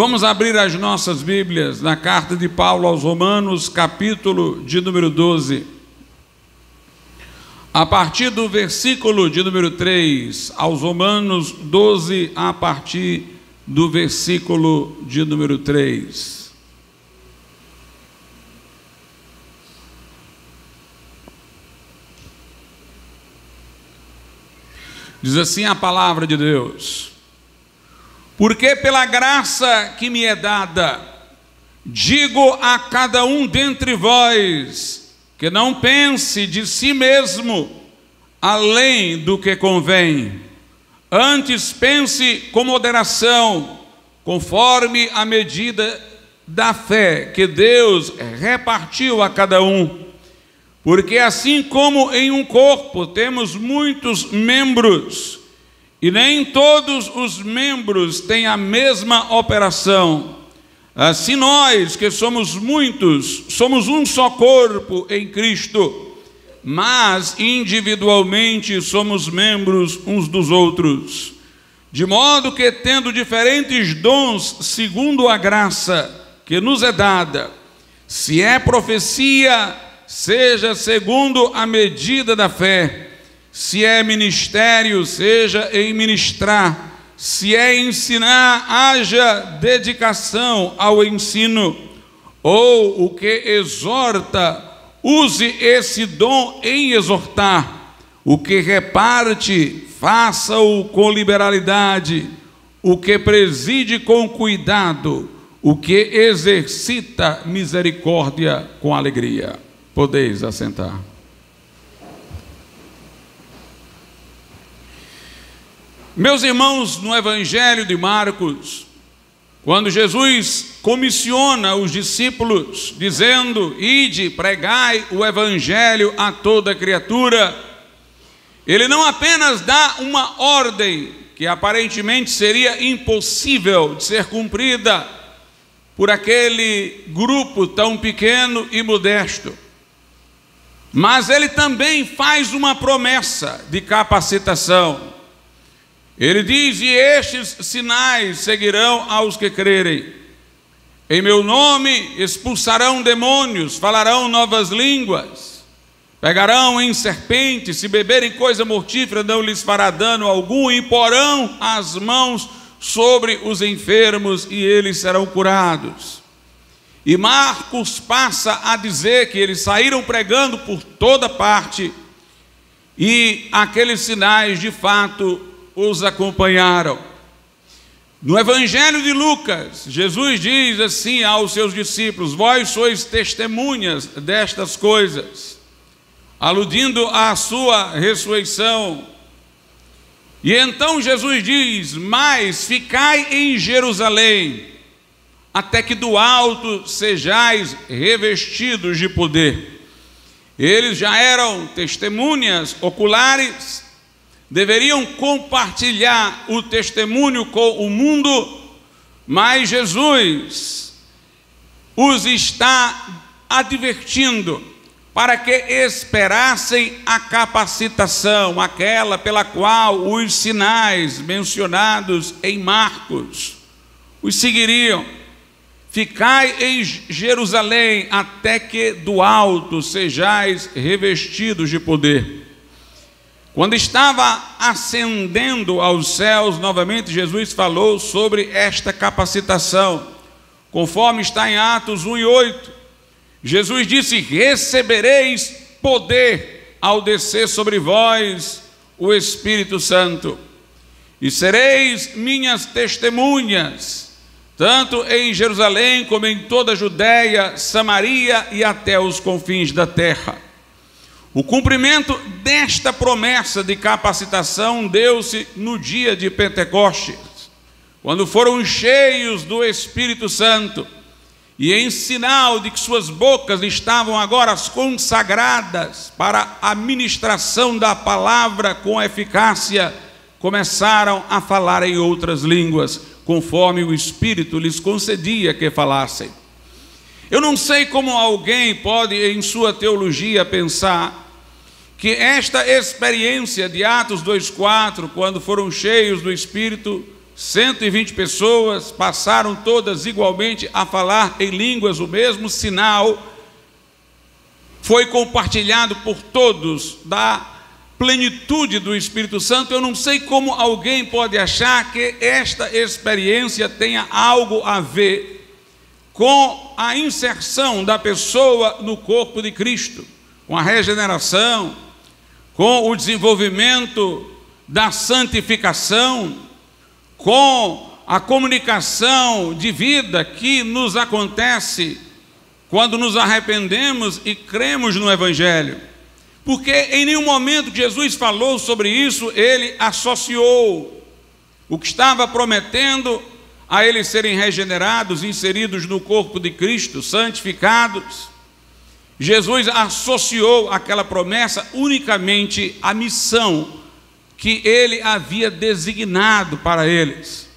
Vamos abrir as nossas Bíblias na carta de Paulo aos Romanos, capítulo de número 12. A partir do versículo de número 3, aos Romanos 12, a partir do versículo de número 3. Diz assim a palavra de Deus: porque pela graça que me é dada, digo a cada um dentre vós, que não pense de si mesmo além do que convém. Antes pense com moderação, conforme a medida da fé que Deus repartiu a cada um. Porque assim como em um corpo temos muitos membros, e nem todos os membros têm a mesma operação, assim nós, que somos muitos, somos um só corpo em Cristo, mas individualmente somos membros uns dos outros. De modo que, tendo diferentes dons segundo a graça que nos é dada, se é profecia, seja segundo a medida da fé; se é ministério, seja em ministrar; se é ensinar, haja dedicação ao ensino; ou o que exorta, use esse dom em exortar; o que reparte, faça-o com liberalidade; o que preside com cuidado; o que exercita misericórdia com alegria. Podeis assentar. Meus irmãos, no Evangelho de Marcos, quando Jesus comissiona os discípulos, dizendo: ide, pregai o Evangelho a toda criatura, ele não apenas dá uma ordem que aparentemente seria impossível de ser cumprida por aquele grupo tão pequeno e modesto, mas ele também faz uma promessa de capacitação. Ele diz: e estes sinais seguirão aos que crerem. Em meu nome expulsarão demônios, falarão novas línguas, pegarão em serpentes, se beberem coisa mortífera não lhes fará dano algum, e porão as mãos sobre os enfermos e eles serão curados. E Marcos passa a dizer que eles saíram pregando por toda parte, e aqueles sinais de fato os acompanharam. No Evangelho de Lucas, Jesus diz assim aos seus discípulos: vós sois testemunhas destas coisas, aludindo à sua ressurreição. E então Jesus diz: mas ficai em Jerusalém, até que do alto sejais revestidos de poder. Eles já eram testemunhas oculares, deveriam compartilhar o testemunho com o mundo, mas Jesus os está advertindo para que esperassem a capacitação, aquela pela qual os sinais mencionados em Marcos os seguiriam. Ficai em Jerusalém até que do alto sejais revestidos de poder. Quando estava ascendendo aos céus, novamente Jesus falou sobre esta capacitação, conforme está em Atos 1:8. Jesus disse: recebereis poder ao descer sobre vós o Espírito Santo, e sereis minhas testemunhas, tanto em Jerusalém como em toda a Judéia, Samaria e até os confins da terra. O cumprimento desta promessa de capacitação deu-se no dia de Pentecostes, quando foram cheios do Espírito Santo, e em sinal de que suas bocas estavam agora consagradas para a ministração da palavra com eficácia, começaram a falar em outras línguas, conforme o Espírito lhes concedia que falassem. Eu não sei como alguém pode, em sua teologia, pensar que esta experiência de Atos 2:4, quando foram cheios do Espírito, 120 pessoas passaram todas igualmente a falar em línguas, o mesmo sinal foi compartilhado por todos da plenitude do Espírito Santo. Eu não sei como alguém pode achar que esta experiência tenha algo a ver com a inserção da pessoa no corpo de Cristo, com a regeneração, com o desenvolvimento da santificação, com a comunicação de vida que nos acontece quando nos arrependemos e cremos no Evangelho. Porque em nenhum momento que Jesus falou sobre isso, ele associou o que estava prometendo a eles serem regenerados, inseridos no corpo de Cristo, santificados. Jesus associou aquela promessa unicamente à missão que ele havia designado para eles.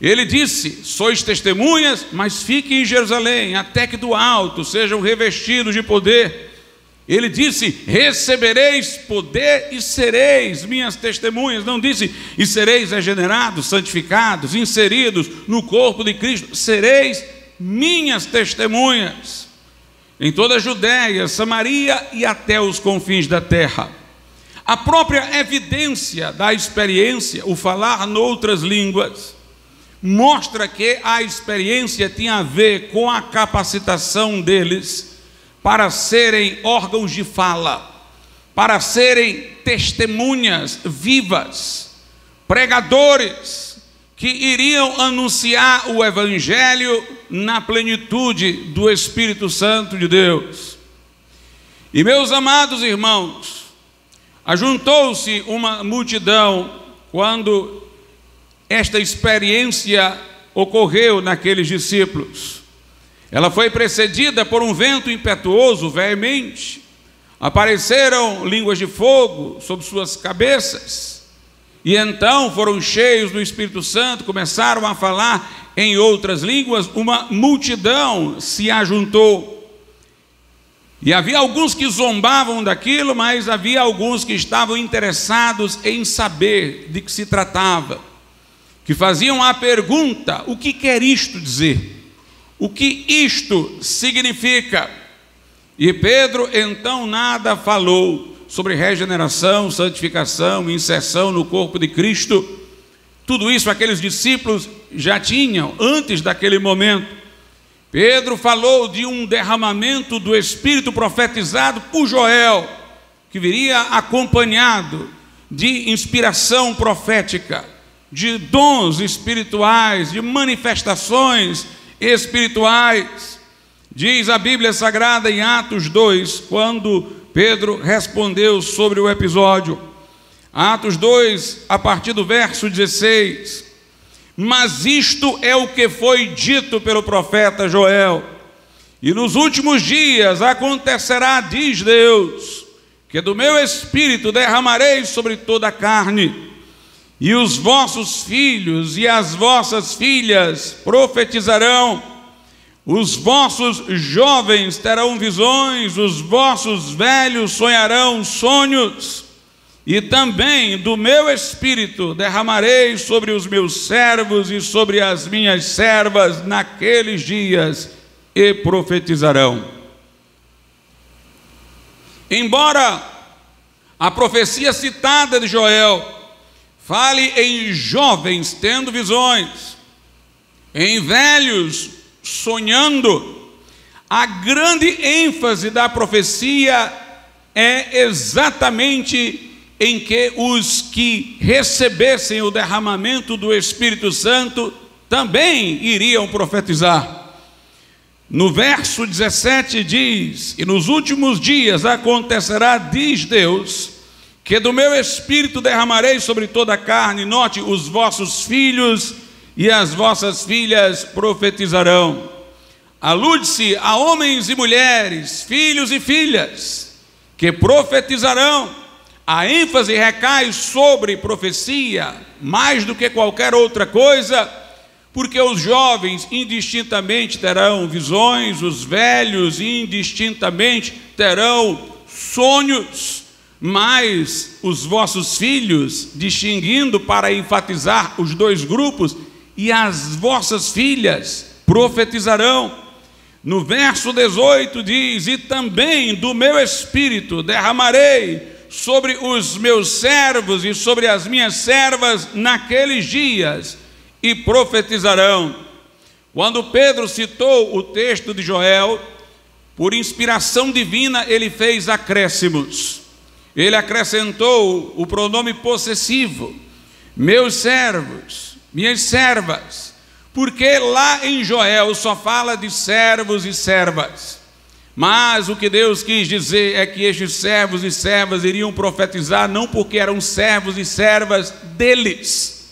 Ele disse: sois testemunhas, mas fiquem em Jerusalém, até que do alto sejam revestidos de poder. Ele disse: recebereis poder e sereis minhas testemunhas. Não disse: e sereis regenerados, santificados, inseridos no corpo de Cristo. Sereis minhas testemunhas em toda a Judéia, Samaria e até os confins da terra. A própria evidência da experiência, o falar noutras línguas, mostra que a experiência tinha a ver com a capacitação deles para serem órgãos de fala, para serem testemunhas vivas, pregadores que iriam anunciar o Evangelho na plenitude do Espírito Santo de Deus. E meus amados irmãos, ajuntou-se uma multidão quando esta experiência ocorreu naqueles discípulos. Ela foi precedida por um vento impetuoso, veemente. Apareceram línguas de fogo sobre suas cabeças. E então foram cheios do Espírito Santo, começaram a falar em outras línguas. Uma multidão se ajuntou. E havia alguns que zombavam daquilo, mas havia alguns que estavam interessados em saber de que se tratava, que faziam a pergunta: o que quer isto dizer? O que isto significa? E Pedro então nada falou sobre regeneração, santificação, inserção no corpo de Cristo. Tudo isso aqueles discípulos já tinham antes daquele momento. Pedro falou de um derramamento do Espírito profetizado por Joel, que viria acompanhado de inspiração profética, de dons espirituais, de manifestações espirituais. Diz a Bíblia Sagrada em Atos 2, quando Pedro respondeu sobre o episódio. Atos 2, a partir do verso 16. Mas isto é o que foi dito pelo profeta Joel. E nos últimos dias acontecerá, diz Deus, que do meu Espírito derramarei sobre toda a carne. E os vossos filhos e as vossas filhas profetizarão, os vossos jovens terão visões, os vossos velhos sonharão sonhos, e também do meu Espírito derramarei sobre os meus servos e sobre as minhas servas naqueles dias, e profetizarão. Embora a profecia citada de Joel fale em jovens tendo visões, em velhos sonhando, a grande ênfase da profecia é exatamente em que os que recebessem o derramamento do Espírito Santo também iriam profetizar. No verso 17 diz: e nos últimos dias acontecerá, diz Deus, que do meu Espírito derramarei sobre toda a carne. Note, os vossos filhos e as vossas filhas profetizarão. Alude-se a homens e mulheres, filhos e filhas, que profetizarão. A ênfase recai sobre profecia, mais do que qualquer outra coisa, porque os jovens indistintamente terão visões, os velhos indistintamente terão sonhos. mas os vossos filhos, distinguindo para enfatizar os dois grupos, e as vossas filhas profetizarão. No verso 18 diz: e também do meu espírito derramarei sobre os meus servos e sobre as minhas servas naqueles dias, e profetizarão. Quando Pedro citou o texto de Joel, por inspiração divina, ele fez acréscimos. Ele acrescentou o pronome possessivo, meus servos, minhas servas, porque lá em Joel só fala de servos e servas. Mas o que Deus quis dizer é que estes servos e servas iriam profetizar não porque eram servos e servas deles,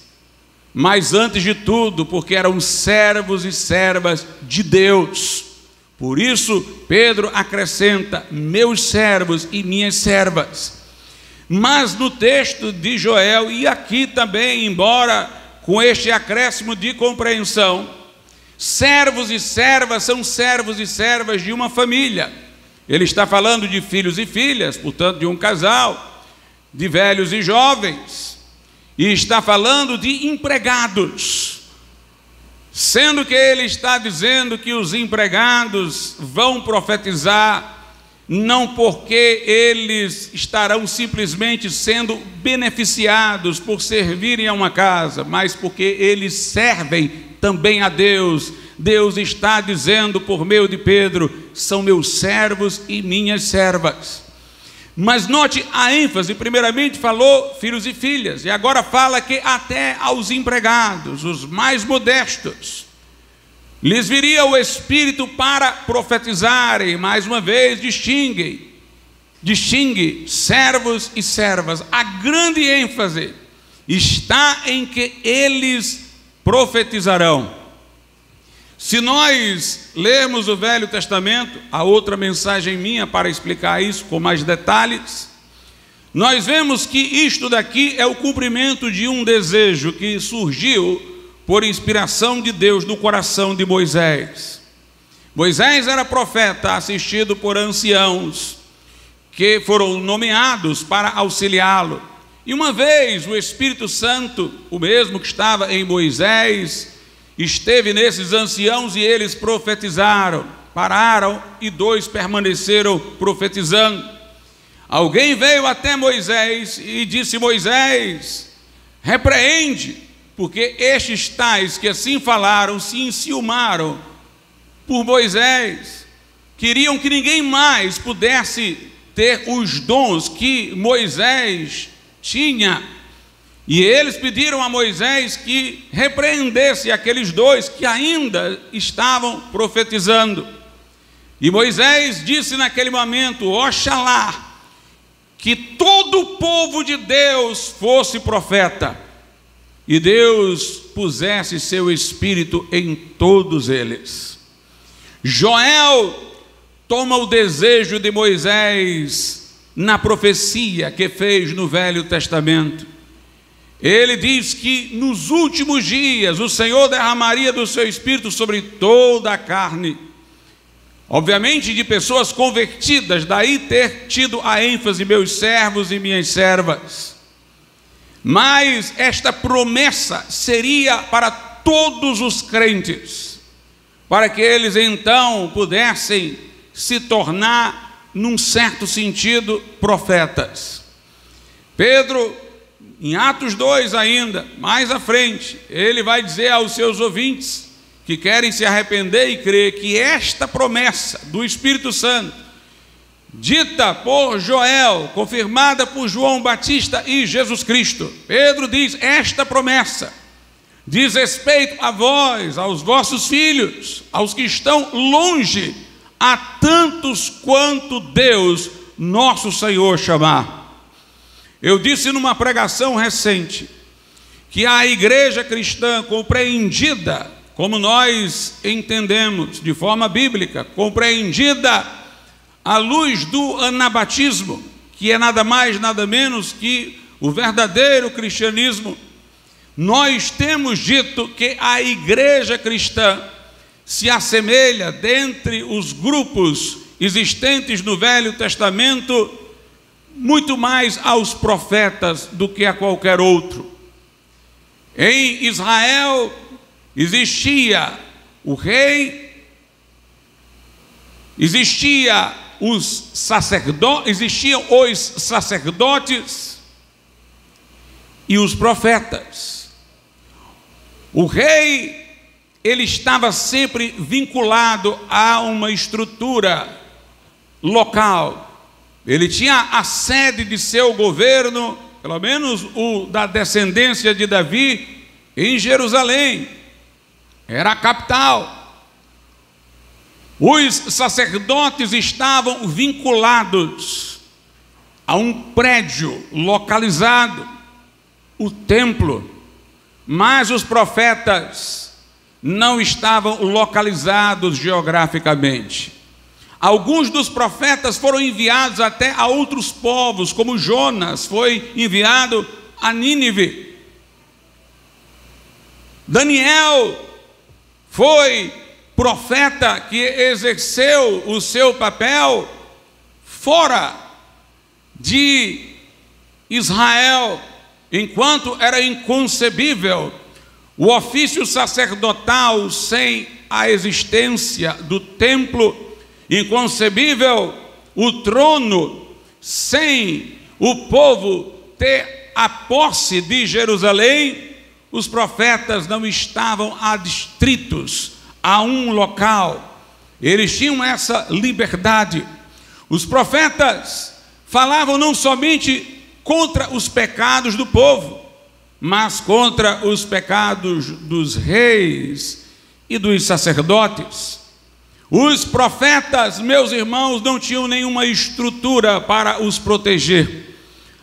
mas antes de tudo porque eram servos e servas de Deus. Por isso Pedro acrescenta meus servos e minhas servas. Mas no texto de Joel, e aqui também, embora com este acréscimo de compreensão, servos e servas são servos e servas de uma família. Ele está falando de filhos e filhas, portanto de um casal, de velhos e jovens, e está falando de empregados, sendo que ele está dizendo que os empregados vão profetizar não porque eles estarão simplesmente sendo beneficiados por servirem a uma casa, mas porque eles servem também a Deus. Deus está dizendo por meio de Pedro: são meus servos e minhas servas. Mas note a ênfase, primeiramente falou filhos e filhas, e agora fala que até aos empregados, os mais modestos, lhes viria o Espírito para profetizarem. Mais uma vez, distingue servos e servas. A grande ênfase está em que eles profetizarão. Se nós lermos o Velho Testamento, a outra mensagem minha para explicar isso com mais detalhes, nós vemos que isto daqui é o cumprimento de um desejo que surgiu por inspiração de Deus no coração de Moisés. Moisés era profeta, assistido por anciãos que foram nomeados para auxiliá-lo. E uma vez o Espírito Santo, o mesmo que estava em Moisés, esteve nesses anciãos e eles profetizaram. Pararam e 2 permaneceram profetizando. Alguém veio até Moisés e disse: Moisés, repreende, porque estes tais que assim falaram se enciumaram por Moisés, queriam que ninguém mais pudesse ter os dons que Moisés tinha, e eles pediram a Moisés que repreendesse aqueles 2 que ainda estavam profetizando. E Moisés disse naquele momento: oxalá que todo o povo de Deus fosse profeta, e Deus pusesse seu Espírito em todos eles. Joel toma o desejo de Moisés na profecia que fez no Velho Testamento. Ele diz que nos últimos dias o Senhor derramaria do seu Espírito sobre toda a carne. Obviamente de pessoas convertidas, daí ter tido a ênfase meus servos e minhas servas. Mas esta promessa seria para todos os crentes, para que eles então pudessem se tornar, num certo sentido, profetas. Pedro, em Atos 2 ainda, mais à frente, ele vai dizer aos seus ouvintes que querem se arrepender e crer que esta promessa do Espírito Santo, dita por Joel, confirmada por João Batista e Jesus Cristo, Pedro diz: esta promessa diz respeito a vós, aos vossos filhos, aos que estão longe, a tantos quanto Deus nosso Senhor chamar. Eu disse numa pregação recente que a igreja cristã compreendida, como nós entendemos de forma bíblica, compreendida à luz do anabatismo, que é nada mais, nada menos que o verdadeiro cristianismo, nós temos dito que a igreja cristã se assemelha, dentre os grupos existentes no Velho Testamento, muito mais aos profetas do que a qualquer outro. Em Israel existia o rei, existiam os sacerdotes e os profetas. O rei, ele estava sempre vinculado a uma estrutura local. Ele tinha a sede de seu governo, pelo menos o da descendência de Davi, em Jerusalém. Era a capital. Os sacerdotes estavam vinculados a um prédio localizado, o templo, mas os profetas não estavam localizados geograficamente. Alguns dos profetas foram enviados até a outros povos, como Jonas foi enviado a Nínive. Daniel foi profeta que exerceu o seu papel fora de Israel, enquanto era inconcebível o ofício sacerdotal sem a existência do templo, inconcebível o trono sem o povo ter a posse de Jerusalém. Os profetas não estavam adstritos a um local, eles tinham essa liberdade. Os profetas falavam não somente contra os pecados do povo, mas contra os pecados dos reis e dos sacerdotes. Os profetas, meus irmãos, não tinham nenhuma estrutura para os proteger.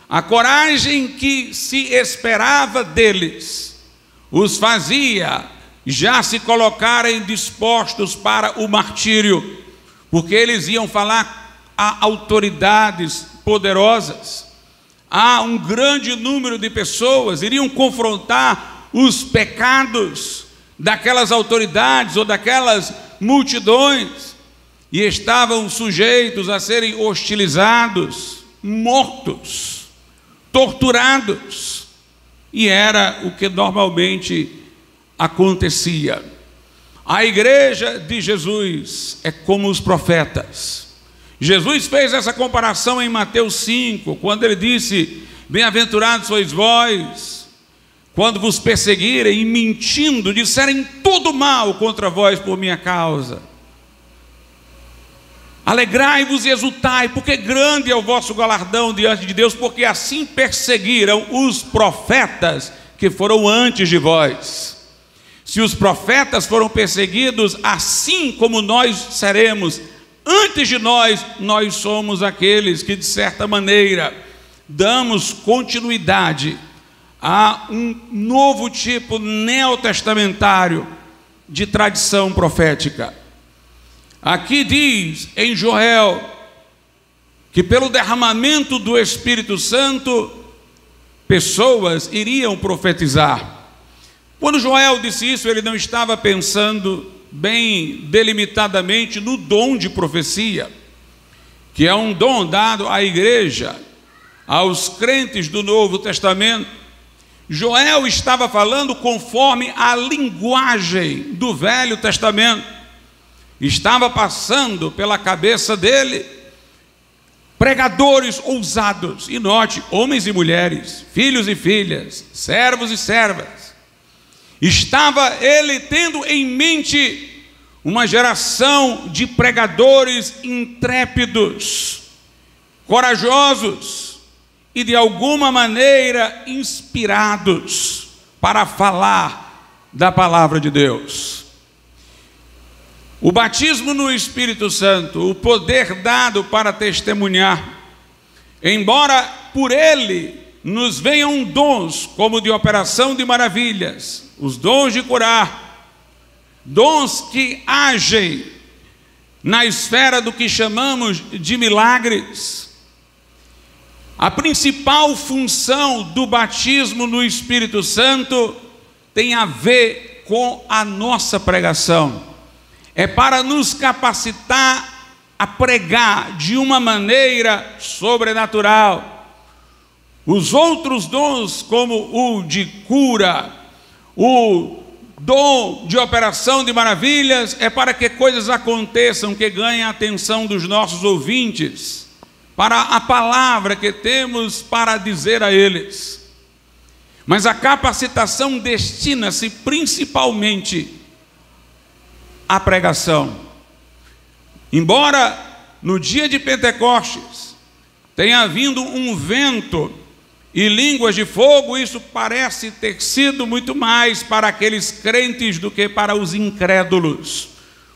A coragem que se esperava deles os fazia já se colocarem dispostos para o martírio, porque eles iam falar a autoridades poderosas. Há um grande número de pessoas iriam confrontar os pecados daquelas autoridades ou daquelas multidões e estavam sujeitos a serem hostilizados, mortos, torturados, e era o que normalmente acontecia. A igreja de Jesus é como os profetas. Jesus fez essa comparação em Mateus 5, quando ele disse: bem-aventurados sois vós, quando vos perseguirem e mentindo disserem todo mal contra vós por minha causa. Alegrai-vos e exultai, porque grande é o vosso galardão diante de Deus, porque assim perseguiram os profetas que foram antes de vós. Se os profetas foram perseguidos, assim como nós seremos antes de nós, nós somos aqueles que, de certa maneira, damos continuidade a um novo tipo neotestamentário de tradição profética. Aqui diz em Joel que pelo derramamento do Espírito Santo, pessoas iriam profetizar. Quando Joel disse isso, ele não estava pensando bem delimitadamente no dom de profecia, que é um dom dado à igreja, aos crentes do Novo Testamento. Joel estava falando conforme a linguagem do Velho Testamento. Estava passando pela cabeça dele pregadores ousados, e note, homens e mulheres, filhos e filhas, servos e servas. Estava ele tendo em mente uma geração de pregadores intrépidos, corajosos e de alguma maneira inspirados para falar da palavra de Deus. O batismo no Espírito Santo, o poder dado para testemunhar, embora por ele nos venham dons como de operação de maravilhas, os dons de curar, dons que agem na esfera do que chamamos de milagres. A principal função do batismo no Espírito Santo tem a ver com a nossa pregação. É para nos capacitar a pregar de uma maneira sobrenatural. Os outros dons, como o de cura, o dom de operação de maravilhas, é para que coisas aconteçam que ganhem a atenção dos nossos ouvintes, para a palavra que temos para dizer a eles. Mas a capacitação destina-se principalmente à pregação. Embora no dia de Pentecostes tenha havido um vento e línguas de fogo, isso parece ter sido muito mais para aqueles crentes do que para os incrédulos,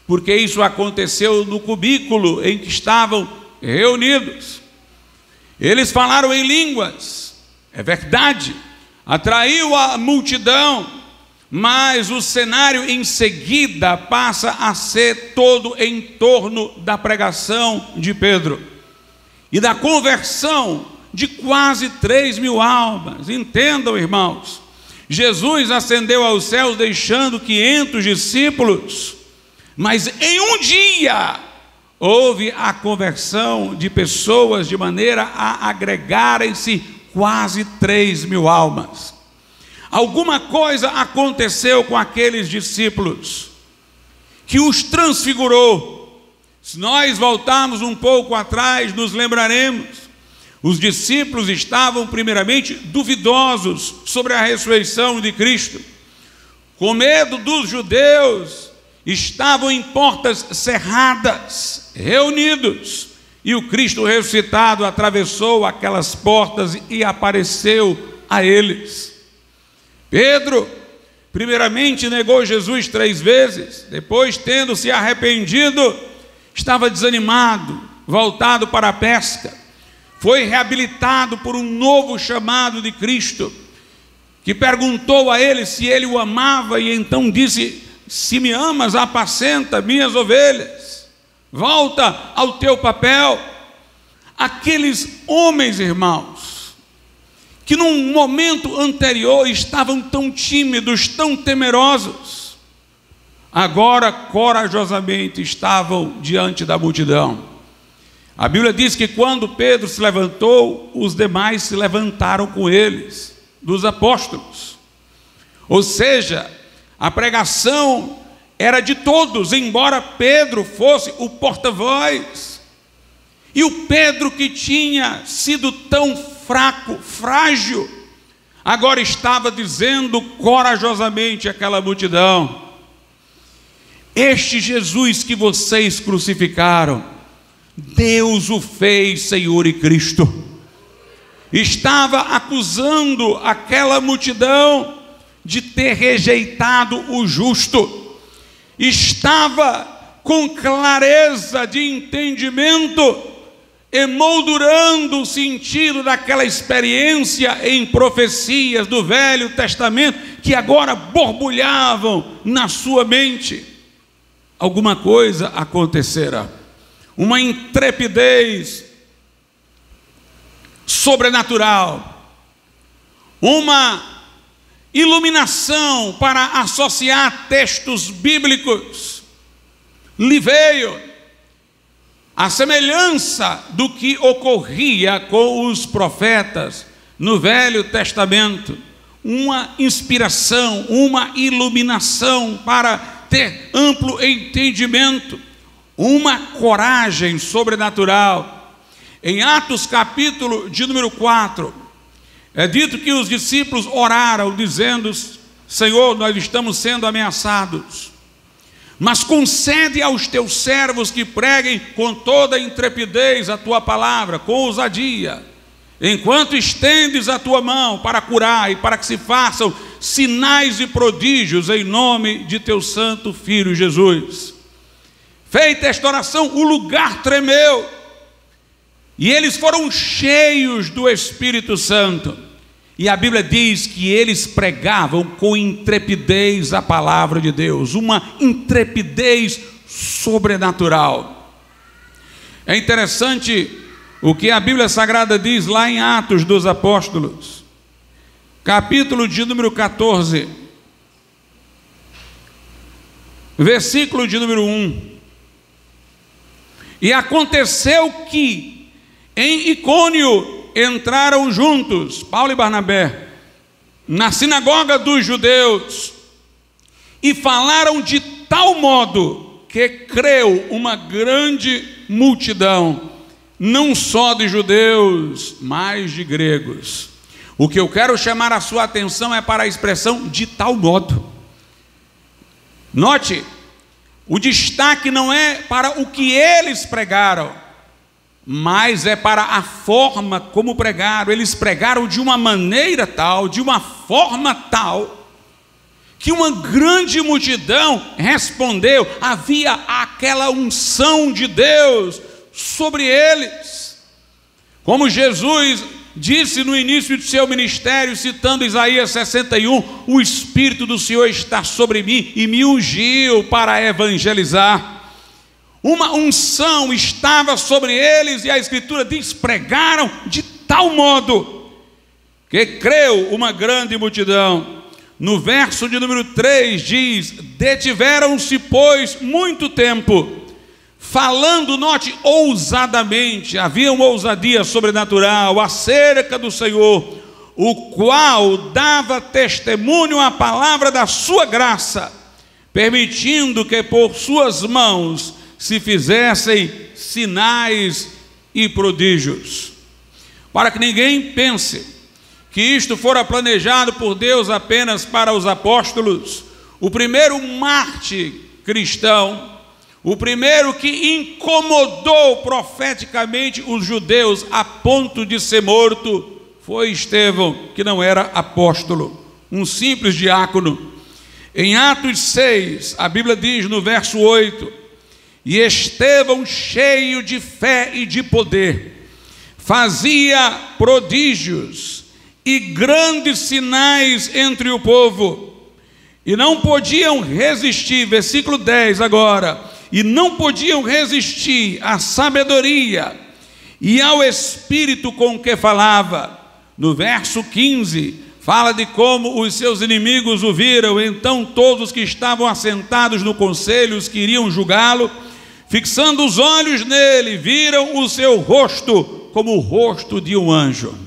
porque isso aconteceu no cubículo em que estavam reunidos. Eles falaram em línguas, é verdade, atraiu a multidão, mas o cenário em seguida passa a ser todo em torno da pregação de Pedro e da conversão de quase 3.000 almas. Entendam, irmãos, Jesus ascendeu aos céus deixando 500 discípulos, mas em um dia houve a conversão de pessoas de maneira a agregarem-se quase 3.000 almas. Alguma coisa aconteceu com aqueles discípulos que os transfigurou. Se nós voltarmos um pouco atrás, nos lembraremos. Os discípulos estavam primeiramente duvidosos sobre a ressurreição de Cristo. Com medo dos judeus, estavam em portas cerradas, reunidos. E o Cristo ressuscitado atravessou aquelas portas e apareceu a eles. Pedro, primeiramente, negou Jesus 3 vezes. Depois, tendo se arrependido, estava desanimado, voltado para a pesca. Foi reabilitado por um novo chamado de Cristo, que perguntou a ele se ele o amava, e então disse: se me amas, apacenta minhas ovelhas, volta ao teu papel. Aqueles homens, irmãos, que num momento anterior estavam tão tímidos, tão temerosos, agora corajosamente estavam diante da multidão. A Bíblia diz que quando Pedro se levantou, os demais se levantaram com eles, dos apóstolos. Ou seja, a pregação era de todos, embora Pedro fosse o porta-voz. E o Pedro, que tinha sido tão fraco, frágil, agora estava dizendo corajosamente àquela multidão: este Jesus que vocês crucificaram, Deus o fez Senhor e Cristo. Estava acusando aquela multidão de ter rejeitado o justo. Estava com clareza de entendimento, emoldurando o sentido daquela experiência em profecias do Velho Testamento, que agora borbulhavam na sua mente. Alguma coisa acontecerá. Uma intrepidez sobrenatural, uma iluminação para associar textos bíblicos lhe veio, a semelhança do que ocorria com os profetas no Velho Testamento, uma inspiração, uma iluminação para ter amplo entendimento, uma coragem sobrenatural. Em Atos capítulo de número 4, é dito que os discípulos oraram dizendo: Senhor, nós estamos sendo ameaçados, mas concede aos teus servos que preguem com toda a intrepidez a tua palavra, com ousadia, enquanto estendes a tua mão para curar e para que se façam sinais e prodígios em nome de teu santo Filho Jesus. Feita esta oração, o lugar tremeu, e eles foram cheios do Espírito Santo, e a Bíblia diz que eles pregavam com intrepidez a palavra de Deus, uma intrepidez sobrenatural. É interessante o que a Bíblia Sagrada diz lá em Atos dos Apóstolos, capítulo de número 14, versículo de número 1. E aconteceu que em Icônio entraram juntos Paulo e Barnabé na sinagoga dos judeus e falaram de tal modo que creu uma grande multidão, não só de judeus, mas de gregos. O que eu quero chamar a sua atenção é para a expressão de tal modo. Note, o destaque não é para o que eles pregaram, mas é para a forma como pregaram. Eles pregaram de uma maneira tal, de uma forma tal, que uma grande multidão respondeu. Havia aquela unção de Deus sobre eles. Como Jesus disse no início de seu ministério, citando Isaías 61, o Espírito do Senhor está sobre mim e me ungiu para evangelizar. Uma unção estava sobre eles, e a Escritura diz: pregaram de tal modo que creu uma grande multidão. No verso de número 3 diz: detiveram-se, pois, muito tempo, falando, note, ousadamente. Havia uma ousadia sobrenatural acerca do Senhor, o qual dava testemunho à palavra da sua graça, permitindo que por suas mãos se fizessem sinais e prodígios. Para que ninguém pense que isto fora planejado por Deus apenas para os apóstolos, o primeiro mártir cristão, o primeiro que incomodou profeticamente os judeus a ponto de ser morto, foi Estevão, que não era apóstolo, um simples diácono. Em Atos 6, a Bíblia diz no verso 8: e Estevão, cheio de fé e de poder, fazia prodígios e grandes sinais entre o povo, e não podiam resistir, versículo 10 agora, e não podiam resistir à sabedoria e ao Espírito com que falava. No verso 15, fala de como os seus inimigos o viram. Então todos os que estavam assentados no conselho, os que iriam julgá-lo, fixando os olhos nele, viram o seu rosto como o rosto de um anjo.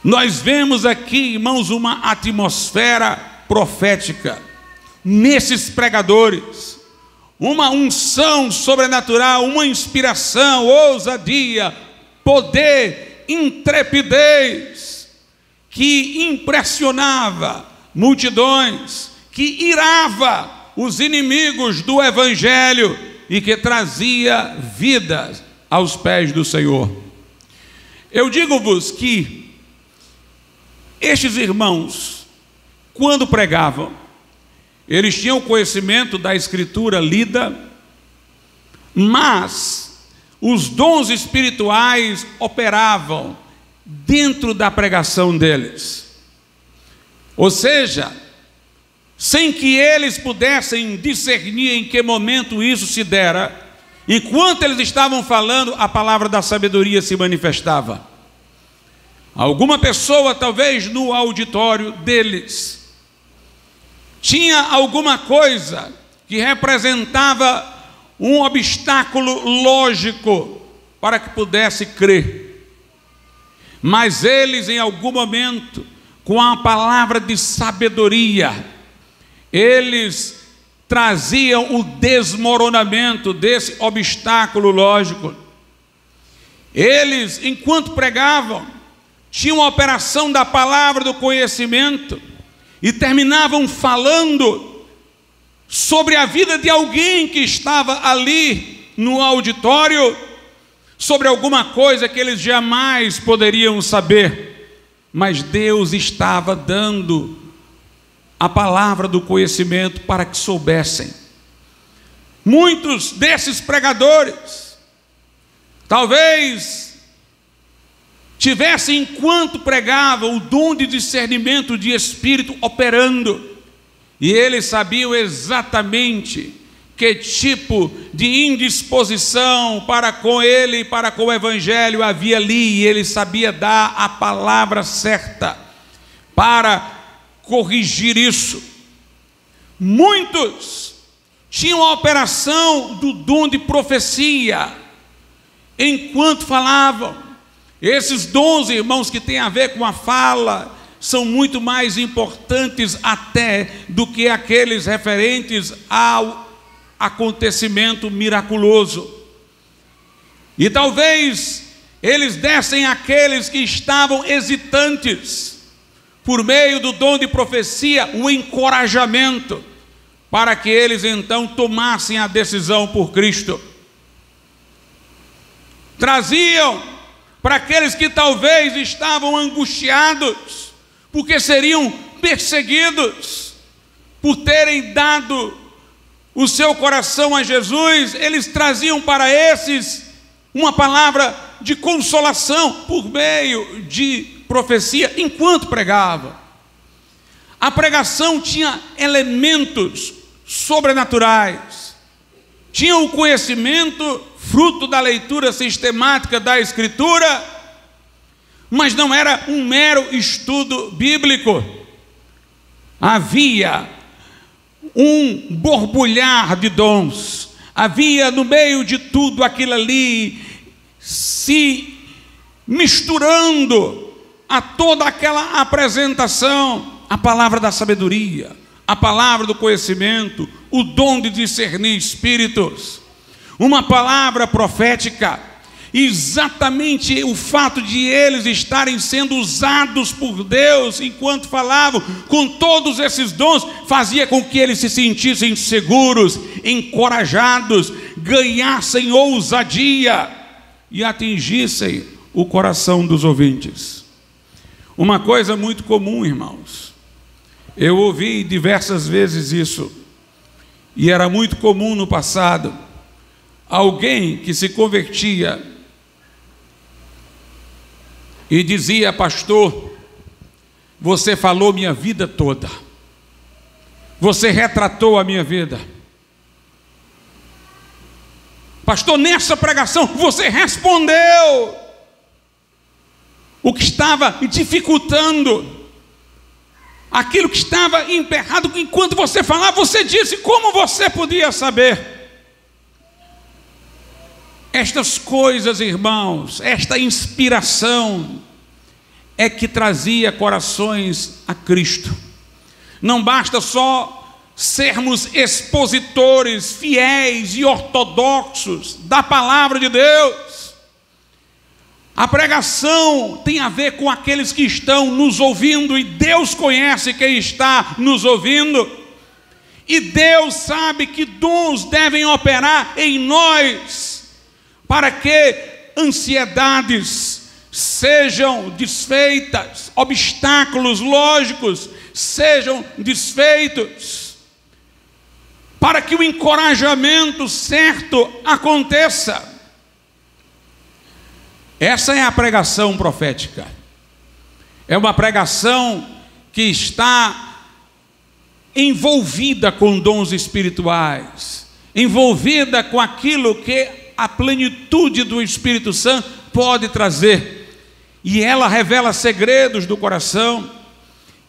Nós vemos aqui, irmãos, uma atmosfera profética nesses pregadores, uma unção sobrenatural, uma inspiração, ousadia, poder, intrepidez, que impressionava multidões, que irava os inimigos do Evangelho e que trazia vida aos pés do Senhor. Eu digo-vos que estes irmãos, quando pregavam, eles tinham conhecimento da Escritura lida, mas os dons espirituais operavam dentro da pregação deles. Ou seja, sem que eles pudessem discernir em que momento isso se dera, enquanto eles estavam falando, a palavra da sabedoria se manifestava. Alguma pessoa, talvez no auditório deles, tinha alguma coisa que representava um obstáculo lógico para que pudesse crer. Mas eles, em algum momento, com a palavra de sabedoria, eles traziam o desmoronamento desse obstáculo lógico. Eles, enquanto pregavam, tinham a operação da palavra do conhecimento e terminavam falando sobre a vida de alguém que estava ali no auditório, sobre alguma coisa que eles jamais poderiam saber, mas Deus estava dando a palavra do conhecimento para que soubessem. Muitos desses pregadores talvez tivessem, enquanto pregavam, o dom de discernimento de espírito operando, e eles sabiam exatamente que tipo de indisposição para com ele e para com o Evangelho havia ali, e ele sabia dar a palavra certa para corrigir isso. Muitos tinham a operação do dom de profecia enquanto falavam. Esses dons, irmãos, que têm a ver com a fala, são muito mais importantes até do que aqueles referentes ao acontecimento miraculoso. E talvez eles dessem àqueles que estavam hesitantes, por meio do dom de profecia, o encorajamento, para que eles então tomassem a decisão por Cristo. Traziam para aqueles que talvez estavam angustiados, porque seriam perseguidos por terem dado o seu coração a Jesus. Eles traziam para esses uma palavra de consolação por meio de profecia enquanto pregavam. A pregação tinha elementos sobrenaturais, tinha o conhecimento fruto da leitura sistemática da Escritura, mas não era um mero estudo bíblico. Havia um borbulhar de dons, havia no meio de tudo aquilo ali, se misturando a toda aquela apresentação, a palavra da sabedoria, a palavra do conhecimento, o dom de discernir espíritos, uma palavra profética. Exatamente o fato de eles estarem sendo usados por Deus enquanto falavam, com todos esses dons, fazia com que eles se sentissem seguros, encorajados, ganhassem ousadia e atingissem o coração dos ouvintes. Uma coisa muito comum, irmãos, eu ouvi diversas vezes isso, e era muito comum no passado, alguém que se convertia e dizia: pastor, você falou minha vida toda, você retratou a minha vida, pastor, nessa pregação você respondeu o que estava dificultando, aquilo que estava emperrado. Enquanto você falava, você disse. Como você podia saber? Estas coisas, irmãos, esta inspiração é que trazia corações a Cristo. Não basta só sermos expositores fiéis e ortodoxos da palavra de Deus. A pregação tem a ver com aqueles que estão nos ouvindo, e Deus conhece quem está nos ouvindo, e Deus sabe que dons devem operar em nós, para que ansiedades sejam desfeitas, obstáculos lógicos sejam desfeitos, para que o encorajamento certo aconteça. Essa é a pregação profética. É uma pregação que está envolvida com dons espirituais, envolvida com aquilo que a plenitude do Espírito Santo pode trazer, e ela revela segredos do coração,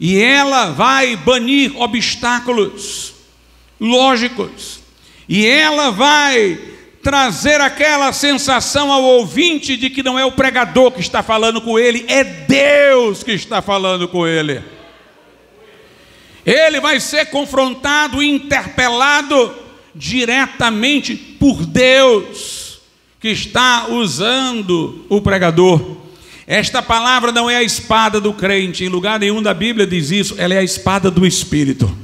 e ela vai banir obstáculos lógicos, e ela vai trazer aquela sensação ao ouvinte de que não é o pregador que está falando com ele, é Deus que está falando com ele. Ele vai ser confrontado e interpelado diretamente por Deus, que está usando o pregador. Esta palavra não é a espada do crente, em lugar nenhum da Bíblia diz isso, ela é a espada do Espírito.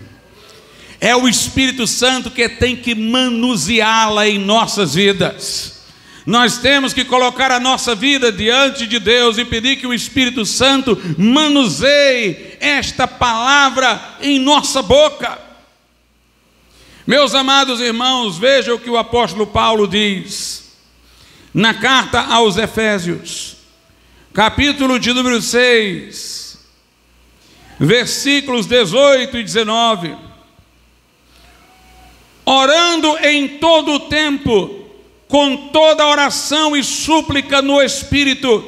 É o Espírito Santo que tem que manuseá-la em nossas vidas. Nós temos que colocar a nossa vida diante de Deus e pedir que o Espírito Santo manuseie esta palavra em nossa boca. Meus amados irmãos, vejam o que o apóstolo Paulo diz na carta aos Efésios, capítulo de número 6, versículos 18 e 19. Orando em todo o tempo, com toda oração e súplica no Espírito,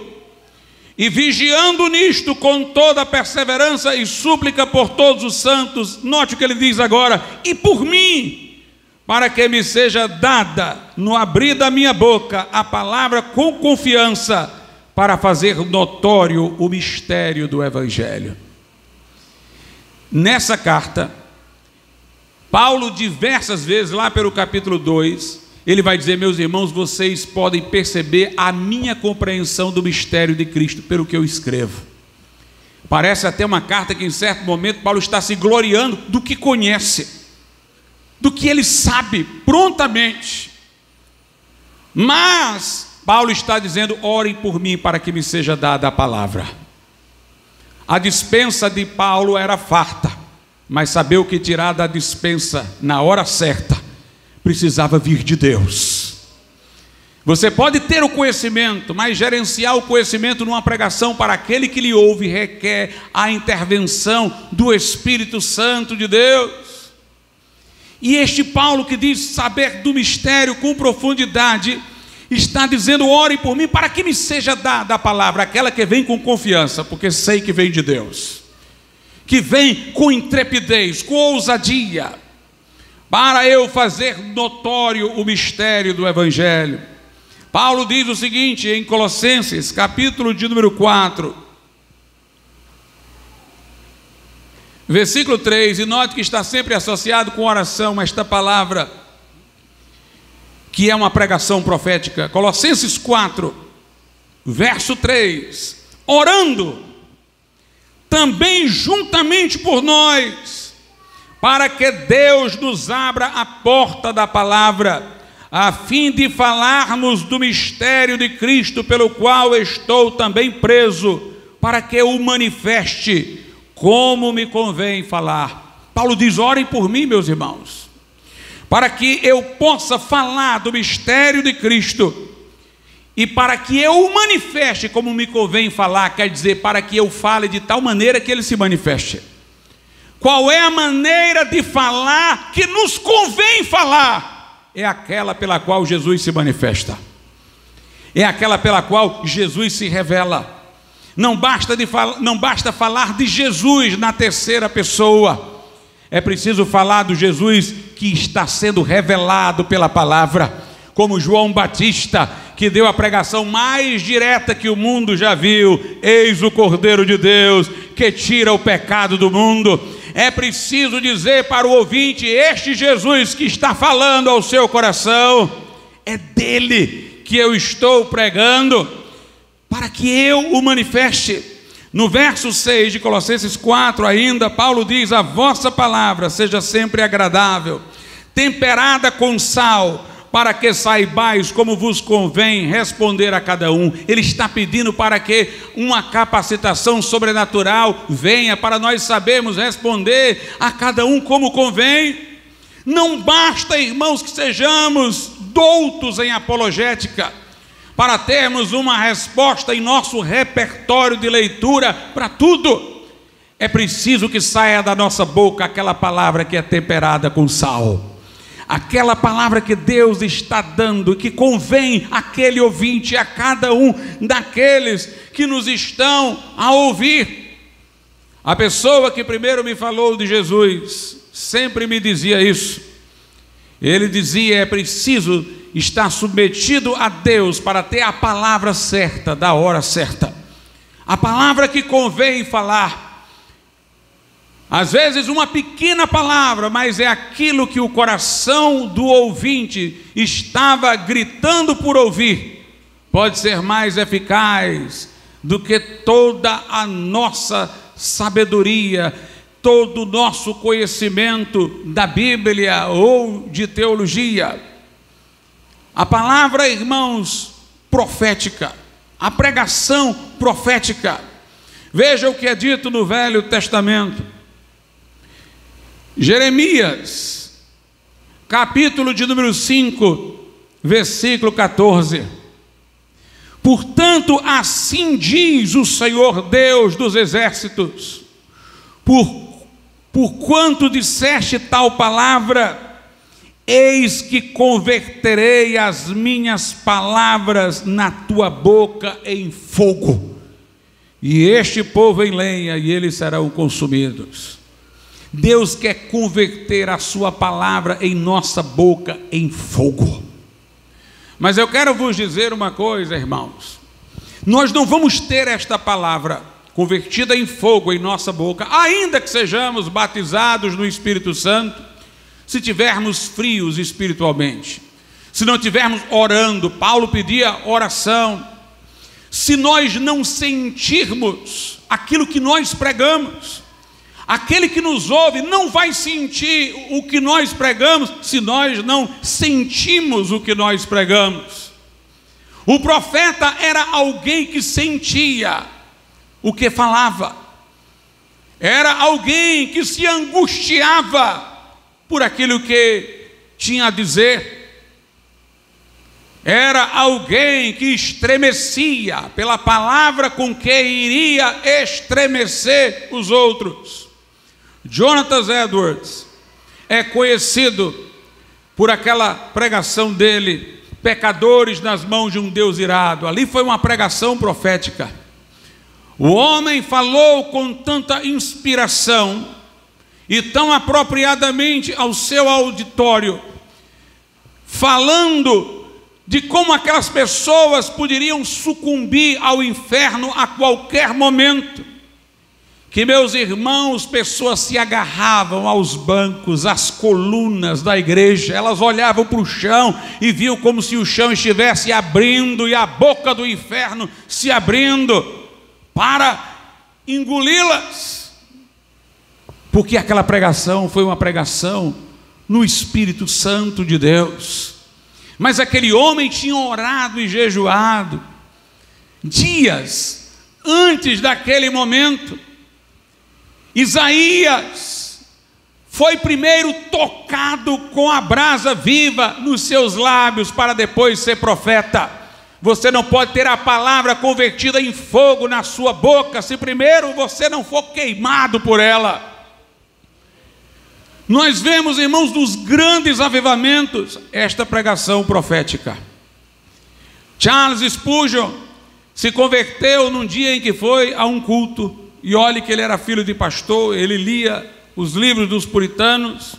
e vigiando nisto com toda perseverança e súplica por todos os santos. Note o que ele diz agora: e por mim, para que me seja dada, no abrir da minha boca, a palavra com confiança, para fazer notório o mistério do Evangelho. Nessa carta, Paulo, diversas vezes, lá pelo capítulo 2, ele vai dizer: meus irmãos, vocês podem perceber a minha compreensão do mistério de Cristo pelo que eu escrevo. Parece até uma carta que em certo momento Paulo está se gloriando do que conhece, do que ele sabe prontamente. Mas Paulo está dizendo: orem por mim para que me seja dada a palavra. A dispensa de Paulo era farta, mas saber o que tirar da dispensa na hora certa precisava vir de Deus. Você pode ter o conhecimento, mas gerenciar o conhecimento numa pregação para aquele que lhe ouve requer a intervenção do Espírito Santo de Deus. E este Paulo, que diz saber do mistério com profundidade, está dizendo: orem por mim para que me seja dada a palavra, aquela que vem com confiança, porque sei que vem de Deus, que vem com intrepidez, com ousadia, para eu fazer notório o mistério do Evangelho. Paulo diz o seguinte em Colossenses, capítulo de número 4, versículo 3, e note que está sempre associado com oração esta palavra, que é uma pregação profética. Colossenses 4, verso 3: orando também juntamente por nós, para que Deus nos abra a porta da palavra, a fim de falarmos do mistério de Cristo, pelo qual estou também preso, para que o manifeste como me convém falar. Paulo diz: orem por mim, meus irmãos, para que eu possa falar do mistério de Cristo, e para que eu o manifeste como me convém falar, quer dizer, para que eu fale de tal maneira que ele se manifeste. Qual é a maneira de falar que nos convém falar? É aquela pela qual Jesus se manifesta, é aquela pela qual Jesus se revela. Não basta falar de Jesus na terceira pessoa, é preciso falar do Jesus que está sendo revelado pela palavra, como João Batista, que deu a pregação mais direta que o mundo já viu: eis o Cordeiro de Deus que tira o pecado do mundo. É preciso dizer para o ouvinte: este Jesus que está falando ao seu coração, é dele que eu estou pregando, para que eu o manifeste. No verso 6 de Colossenses 4 ainda, Paulo diz: a vossa palavra seja sempre agradável, temperada com sal, para que saibais como vos convém responder a cada um. Ele está pedindo para que uma capacitação sobrenatural venha, para nós sabermos responder a cada um como convém. Não basta, irmãos, que sejamos doutos em apologética para termos uma resposta em nosso repertório de leitura para tudo. É preciso que saia da nossa boca aquela palavra que é temperada com sal, aquela palavra que Deus está dando, que convém àquele ouvinte, a cada um daqueles que nos estão a ouvir. A pessoa que primeiro me falou de Jesus sempre me dizia isso. Ele dizia: é preciso estar submetido a Deus para ter a palavra certa, da hora certa, a palavra que convém falar. Às vezes uma pequena palavra, mas é aquilo que o coração do ouvinte estava gritando por ouvir, pode ser mais eficaz do que toda a nossa sabedoria, todo o nosso conhecimento da Bíblia ou de teologia. A palavra, irmãos, profética, a pregação profética. Veja o que é dito no Velho Testamento. Jeremias, capítulo de número 5, versículo 14. Portanto, assim diz o Senhor Deus dos exércitos: por quanto disseste tal palavra, eis que converterei as minhas palavras na tua boca em fogo, e este povo em lenha, e eles serão consumidos. Deus quer converter a sua palavra em nossa boca em fogo. Mas eu quero vos dizer uma coisa, irmãos. Nós não vamos ter esta palavra convertida em fogo em nossa boca, ainda que sejamos batizados no Espírito Santo, se tivermos frios espiritualmente, se não tivermos orando. Paulo pedia oração. Se nós não sentirmos aquilo que nós pregamos, aquele que nos ouve não vai sentir o que nós pregamos se nós não sentimos o que nós pregamos. O profeta era alguém que sentia o que falava, era alguém que se angustiava por aquilo que tinha a dizer, era alguém que estremecia pela palavra com que iria estremecer os outros. Jonathan Edwards é conhecido por aquela pregação dele, pecadores nas mãos de um Deus irado. Ali foi uma pregação profética. O homem falou com tanta inspiração e tão apropriadamente ao seu auditório, falando de como aquelas pessoas poderiam sucumbir ao inferno a qualquer momento, que, meus irmãos, pessoas se agarravam aos bancos, às colunas da igreja, elas olhavam para o chão e viam como se o chão estivesse abrindo e a boca do inferno se abrindo para engoli-las, porque aquela pregação foi uma pregação no Espírito Santo de Deus. Mas aquele homem tinha orado e jejuado dias antes daquele momento. Isaías foi primeiro tocado com a brasa viva nos seus lábios para depois ser profeta. Você não pode ter a palavra convertida em fogo na sua boca se primeiro você não for queimado por ela. Nós vemos, irmãos, dos grandes avivamentos, esta pregação profética. Charles Spurgeon se converteu num dia em que foi a um culto, e olhe que ele era filho de pastor, ele lia os livros dos puritanos,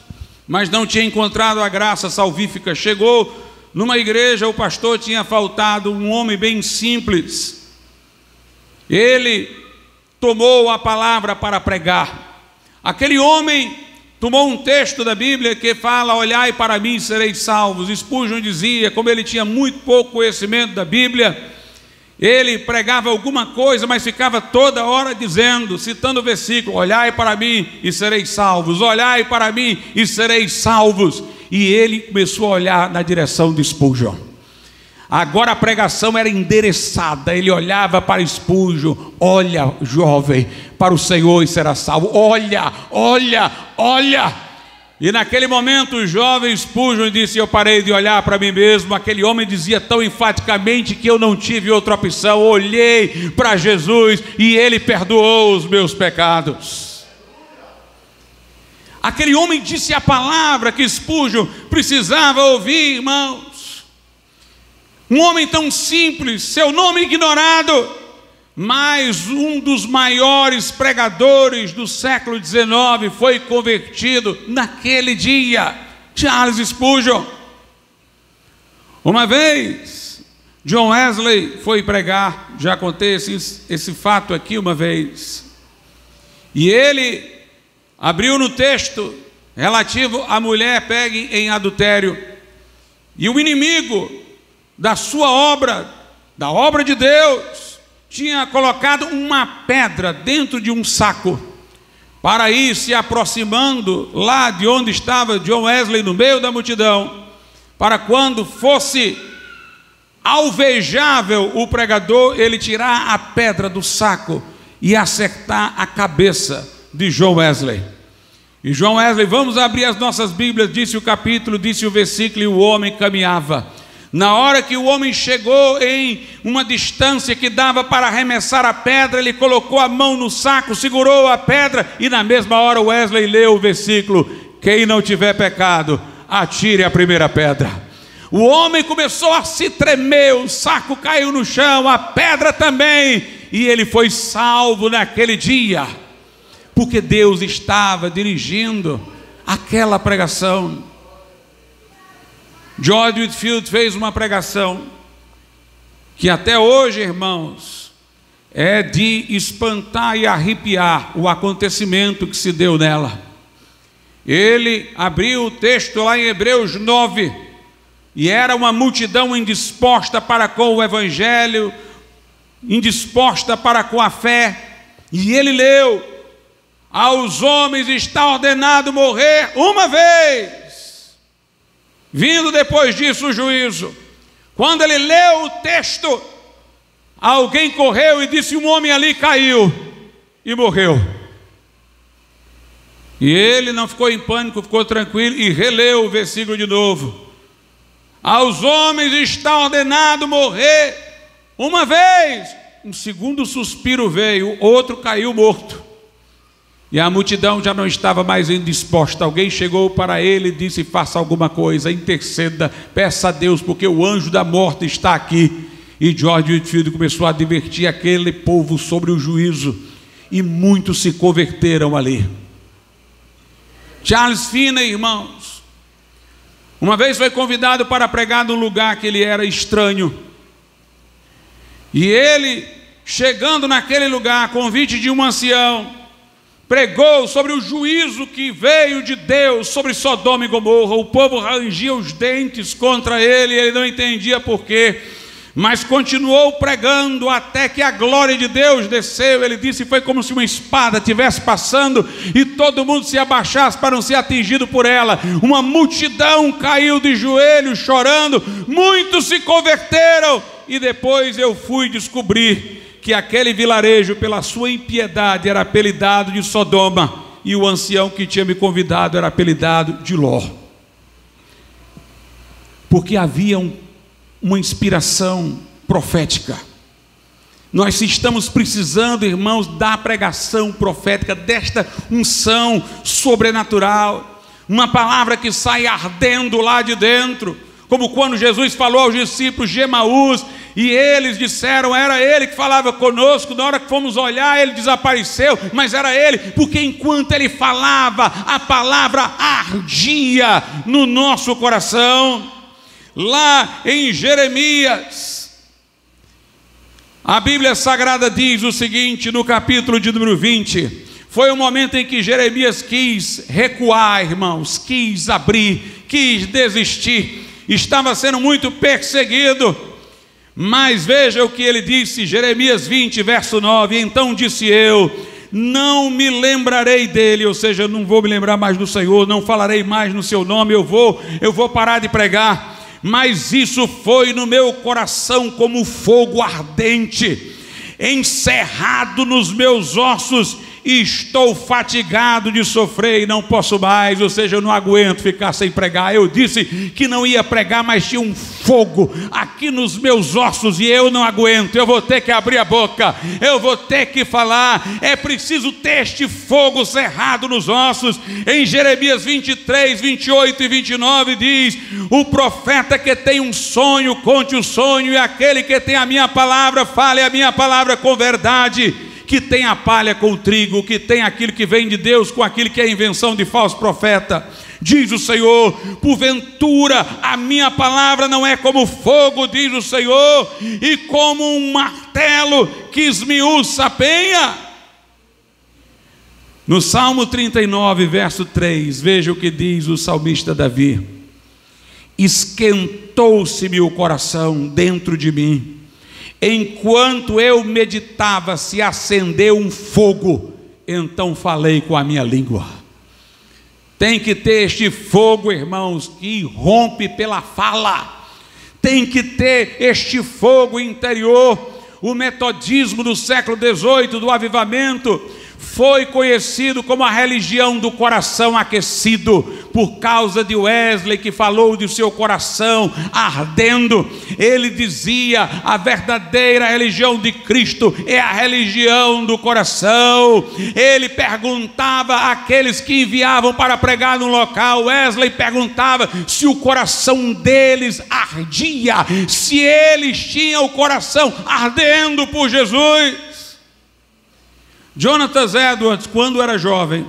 mas não tinha encontrado a graça salvífica. Chegou numa igreja, o pastor tinha faltado um homem bem simples. Ele tomou a palavra para pregar. Aquele homem tomou um texto da Bíblia que fala: olhai para mim e sereis salvos. Spurgeon dizia, como ele tinha muito pouco conhecimento da Bíblia, ele pregava alguma coisa, mas ficava toda hora dizendo, citando o versículo: olhai para mim e sereis salvos, olhai para mim e sereis salvos. E ele começou a olhar na direção de Spurgeon. Agora a pregação era endereçada. Ele olhava para Spurgeon: olha, jovem, para o Senhor e será salvo. Olha, olha, olha. E naquele momento o jovem Spurgeon disse: eu parei de olhar para mim mesmo. Aquele homem dizia tão enfaticamente que eu não tive outra opção. Olhei para Jesus e ele perdoou os meus pecados. Aquele homem disse a palavra que Spurgeon precisava ouvir, irmãos. Um homem tão simples, seu nome ignorado, mas um dos maiores pregadores do século XIX foi convertido naquele dia, Charles Spurgeon. Uma vez, John Wesley foi pregar, já contei esse fato aqui uma vez, e ele abriu no texto relativo à mulher pegue em adultério, e o inimigo da sua obra, da obra de Deus, tinha colocado uma pedra dentro de um saco, para ir se aproximando lá de onde estava John Wesley, no meio da multidão, para quando fosse alvejável o pregador, ele tirar a pedra do saco e acertar a cabeça de John Wesley. E John Wesley, vamos abrir as nossas Bíblias, disse o capítulo, disse o versículo, e o homem caminhava. Na hora que o homem chegou em uma distância que dava para arremessar a pedra, ele colocou a mão no saco, segurou a pedra, e na mesma hora Wesley leu o versículo: quem não tiver pecado, atire a primeira pedra. O homem começou a se tremer, o saco caiu no chão, a pedra também, e ele foi salvo naquele dia. porque Deus estava dirigindo aquela pregação. George Whitefield fez uma pregação que até hoje, irmãos, é de espantar e arrepiar o acontecimento que se deu nela. Ele abriu o texto lá em Hebreus 9, e era uma multidão indisposta para com o evangelho, indisposta para com a fé, e ele leu: aos homens está ordenado morrer uma vez, vindo depois disso o juízo. Quando ele leu o texto, alguém correu e disse: um homem ali caiu e morreu. E ele não ficou em pânico, ficou tranquilo e releu o versículo de novo: aos homens está ordenado morrer uma vez. Um segundo suspiro veio, outro caiu morto. E a multidão já não estava mais indisposta. Alguém chegou para ele e disse: faça alguma coisa, interceda, peça a Deus, porque o anjo da morte está aqui. E George Whitefield começou a advertir aquele povo sobre o juízo, e muitos se converteram ali. Charles Finney, irmãos, uma vez foi convidado para pregar num lugar que ele era estranho. E ele, chegando naquele lugar, a convite de um ancião, pregou sobre o juízo que veio de Deus sobre Sodoma e Gomorra. O povo rangia os dentes contra ele, ele não entendia por quê, mas continuou pregando até que a glória de Deus desceu. Ele disse: foi como se uma espada estivesse passando e todo mundo se abaixasse para não ser atingido por ela. Uma multidão caiu de joelhos chorando, muitos se converteram. E depois eu fui descobrir que aquele vilarejo, pela sua impiedade, era apelidado de Sodoma, e o ancião que tinha me convidado era apelidado de Ló, porque havia uma inspiração profética. Nós estamos precisando, irmãos, da pregação profética, desta unção sobrenatural, uma palavra que sai ardendo lá de dentro, como quando Jesus falou aos discípulos de Emaús, e eles disseram: era ele que falava conosco. Na hora que fomos olhar, ele desapareceu, mas era ele, porque enquanto ele falava, a palavra ardia no nosso coração. Lá em Jeremias, a Bíblia Sagrada diz o seguinte, no capítulo de número 20, foi o momento em que Jeremias quis recuar, irmãos, quis abrir, quis desistir, estava sendo muito perseguido, mas veja o que ele disse, Jeremias 20, verso 9, então disse eu, não me lembrarei dele, ou seja, não vou me lembrar mais do Senhor, não falarei mais no seu nome, eu vou parar de pregar. Mas isso foi no meu coração como fogo ardente, encerrado nos meus ossos, e estou fatigado de sofrer e não posso mais, ou seja, eu não aguento ficar sem pregar. Eu disse que não ia pregar, mas tinha um fogo aqui nos meus ossos e eu não aguento, eu vou ter que abrir a boca, eu vou ter que falar, é preciso ter este fogo cerrado nos ossos. Em Jeremias 23, 28 e 29 diz: o profeta que tem um sonho, conte o sonho, e aquele que tem a minha palavra, fale a minha palavra com verdade. Que tem a palha com o trigo, que tem aquilo que vem de Deus com aquilo que é invenção de falso profeta. Diz o Senhor: porventura a minha palavra não é como fogo, diz o Senhor, e como um martelo que esmiuça a penha. No Salmo 39, verso 3, veja o que diz o salmista Davi: esquentou-se-me o coração dentro de mim, enquanto eu meditava, se acendeu um fogo, então falei com a minha língua. Tem que ter este fogo, irmãos, que rompe pela fala. Tem que ter este fogo interior. O metodismo do século XVIII, do avivamento, foi conhecido como a religião do coração aquecido, por causa de Wesley, que falou de seu coração ardendo. Ele dizia: a verdadeira religião de Cristo é a religião do coração. Ele perguntava àqueles que enviavam para pregar no local, Wesley perguntava se o coração deles ardia, se eles tinham o coração ardendo por Jesus. Jonathan Edwards, quando era jovem,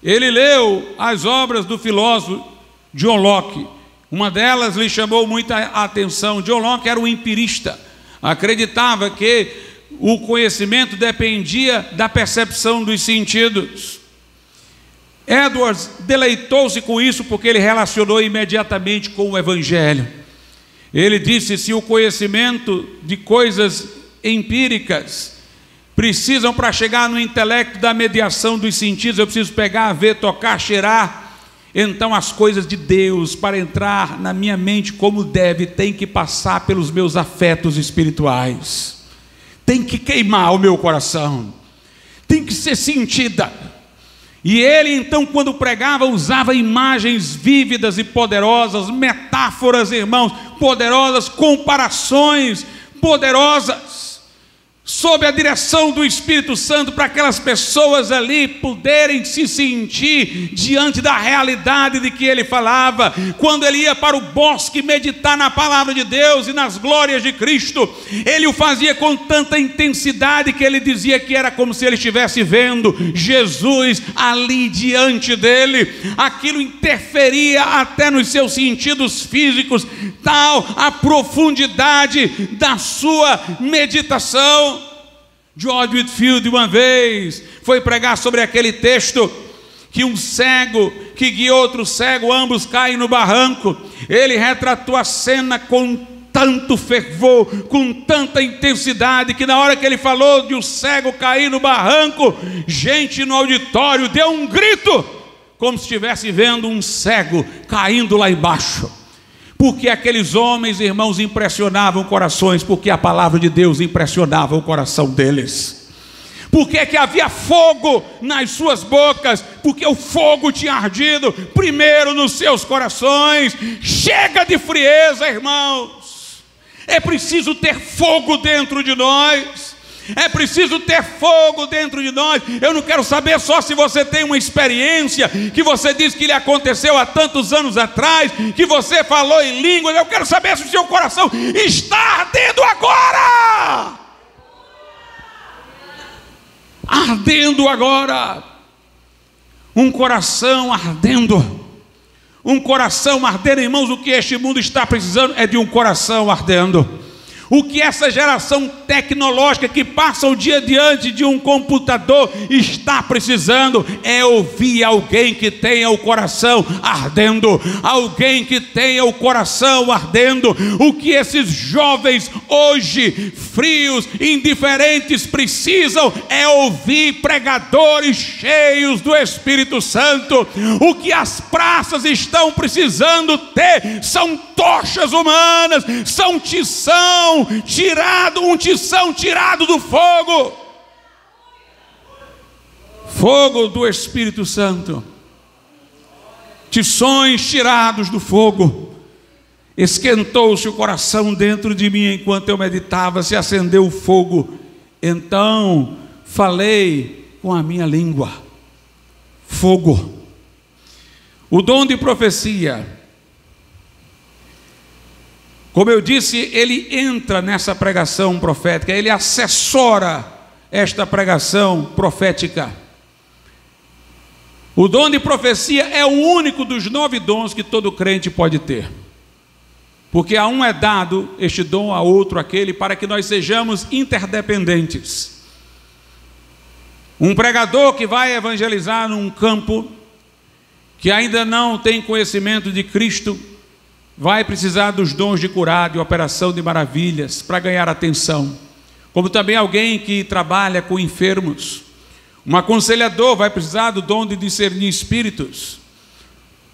ele leu as obras do filósofo John Locke. Uma delas lhe chamou muita atenção. John Locke era um empirista, acreditava que o conhecimento dependia da percepção dos sentidos. Edwards deleitou-se com isso porque ele relacionou imediatamente com o Evangelho. Ele disse: se o conhecimento de coisas empíricas precisam, para chegar no intelecto, da mediação dos sentidos, eu preciso pegar, ver, tocar, cheirar, então as coisas de Deus, para entrar na minha mente como deve, tem que passar pelos meus afetos espirituais, tem que queimar o meu coração, tem que ser sentida. E ele então, quando pregava, usava imagens vívidas e poderosas, metáforas, irmãos, poderosas, comparações poderosas, sob a direção do Espírito Santo, para aquelas pessoas ali poderem se sentir diante da realidade de que ele falava. Quando ele ia para o bosque meditar na palavra de Deus e nas glórias de Cristo, ele o fazia com tanta intensidade que ele dizia que era como se ele estivesse vendo Jesus ali diante dele. Aquilo interferia até nos seus sentidos físicos, tal a profundidade da sua meditação. George Whitefield uma vez foi pregar sobre aquele texto que um cego que guiou outro cego, ambos caem no barranco. Ele retratou a cena com tanto fervor, com tanta intensidade, que na hora que ele falou de o cego cair no barranco, gente no auditório deu um grito, como se estivesse vendo um cego caindo lá embaixo. Porque aqueles homens, irmãos, impressionavam corações, porque a palavra de Deus impressionava o coração deles. Porque é que havia fogo nas suas bocas, porque o fogo tinha ardido primeiro nos seus corações. Chega de frieza, irmãos. É preciso ter fogo dentro de nós. É preciso ter fogo dentro de nós. Eu não quero saber só se você tem uma experiência que você diz que lhe aconteceu há tantos anos atrás, que você falou em línguas. Eu quero saber se o seu coração está ardendo agora. Ardendo agora. Um coração ardendo. Um coração ardendo, irmãos. O que este mundo está precisando é de um coração ardendo. O que essa geração tecnológica que passa o dia diante de um computador está precisando é ouvir alguém que tenha o coração ardendo, alguém que tenha o coração ardendo. O que esses jovens hoje, frios, indiferentes, precisam é ouvir pregadores cheios do Espírito Santo. O que as praças estão precisando ter são tochas humanas, são tição tirado do fogo. Fogo do Espírito Santo. Tições tirados do fogo. Esquentou-se o coração dentro de mim enquanto eu meditava, se acendeu o fogo. Então falei com a minha língua. Fogo. O dom de profecia, como eu disse, ele entra nessa pregação profética, ele assessora esta pregação profética. O dom de profecia é o único dos 9 dons que todo crente pode ter. Porque a um é dado este dom, a outro aquele, para que nós sejamos interdependentes. Um pregador que vai evangelizar num campo que ainda não tem conhecimento de Cristo, vai precisar dos dons de curar, de operação de maravilhas, para ganhar atenção. Como também alguém que trabalha com enfermos. Um aconselhador vai precisar do dom de discernir espíritos.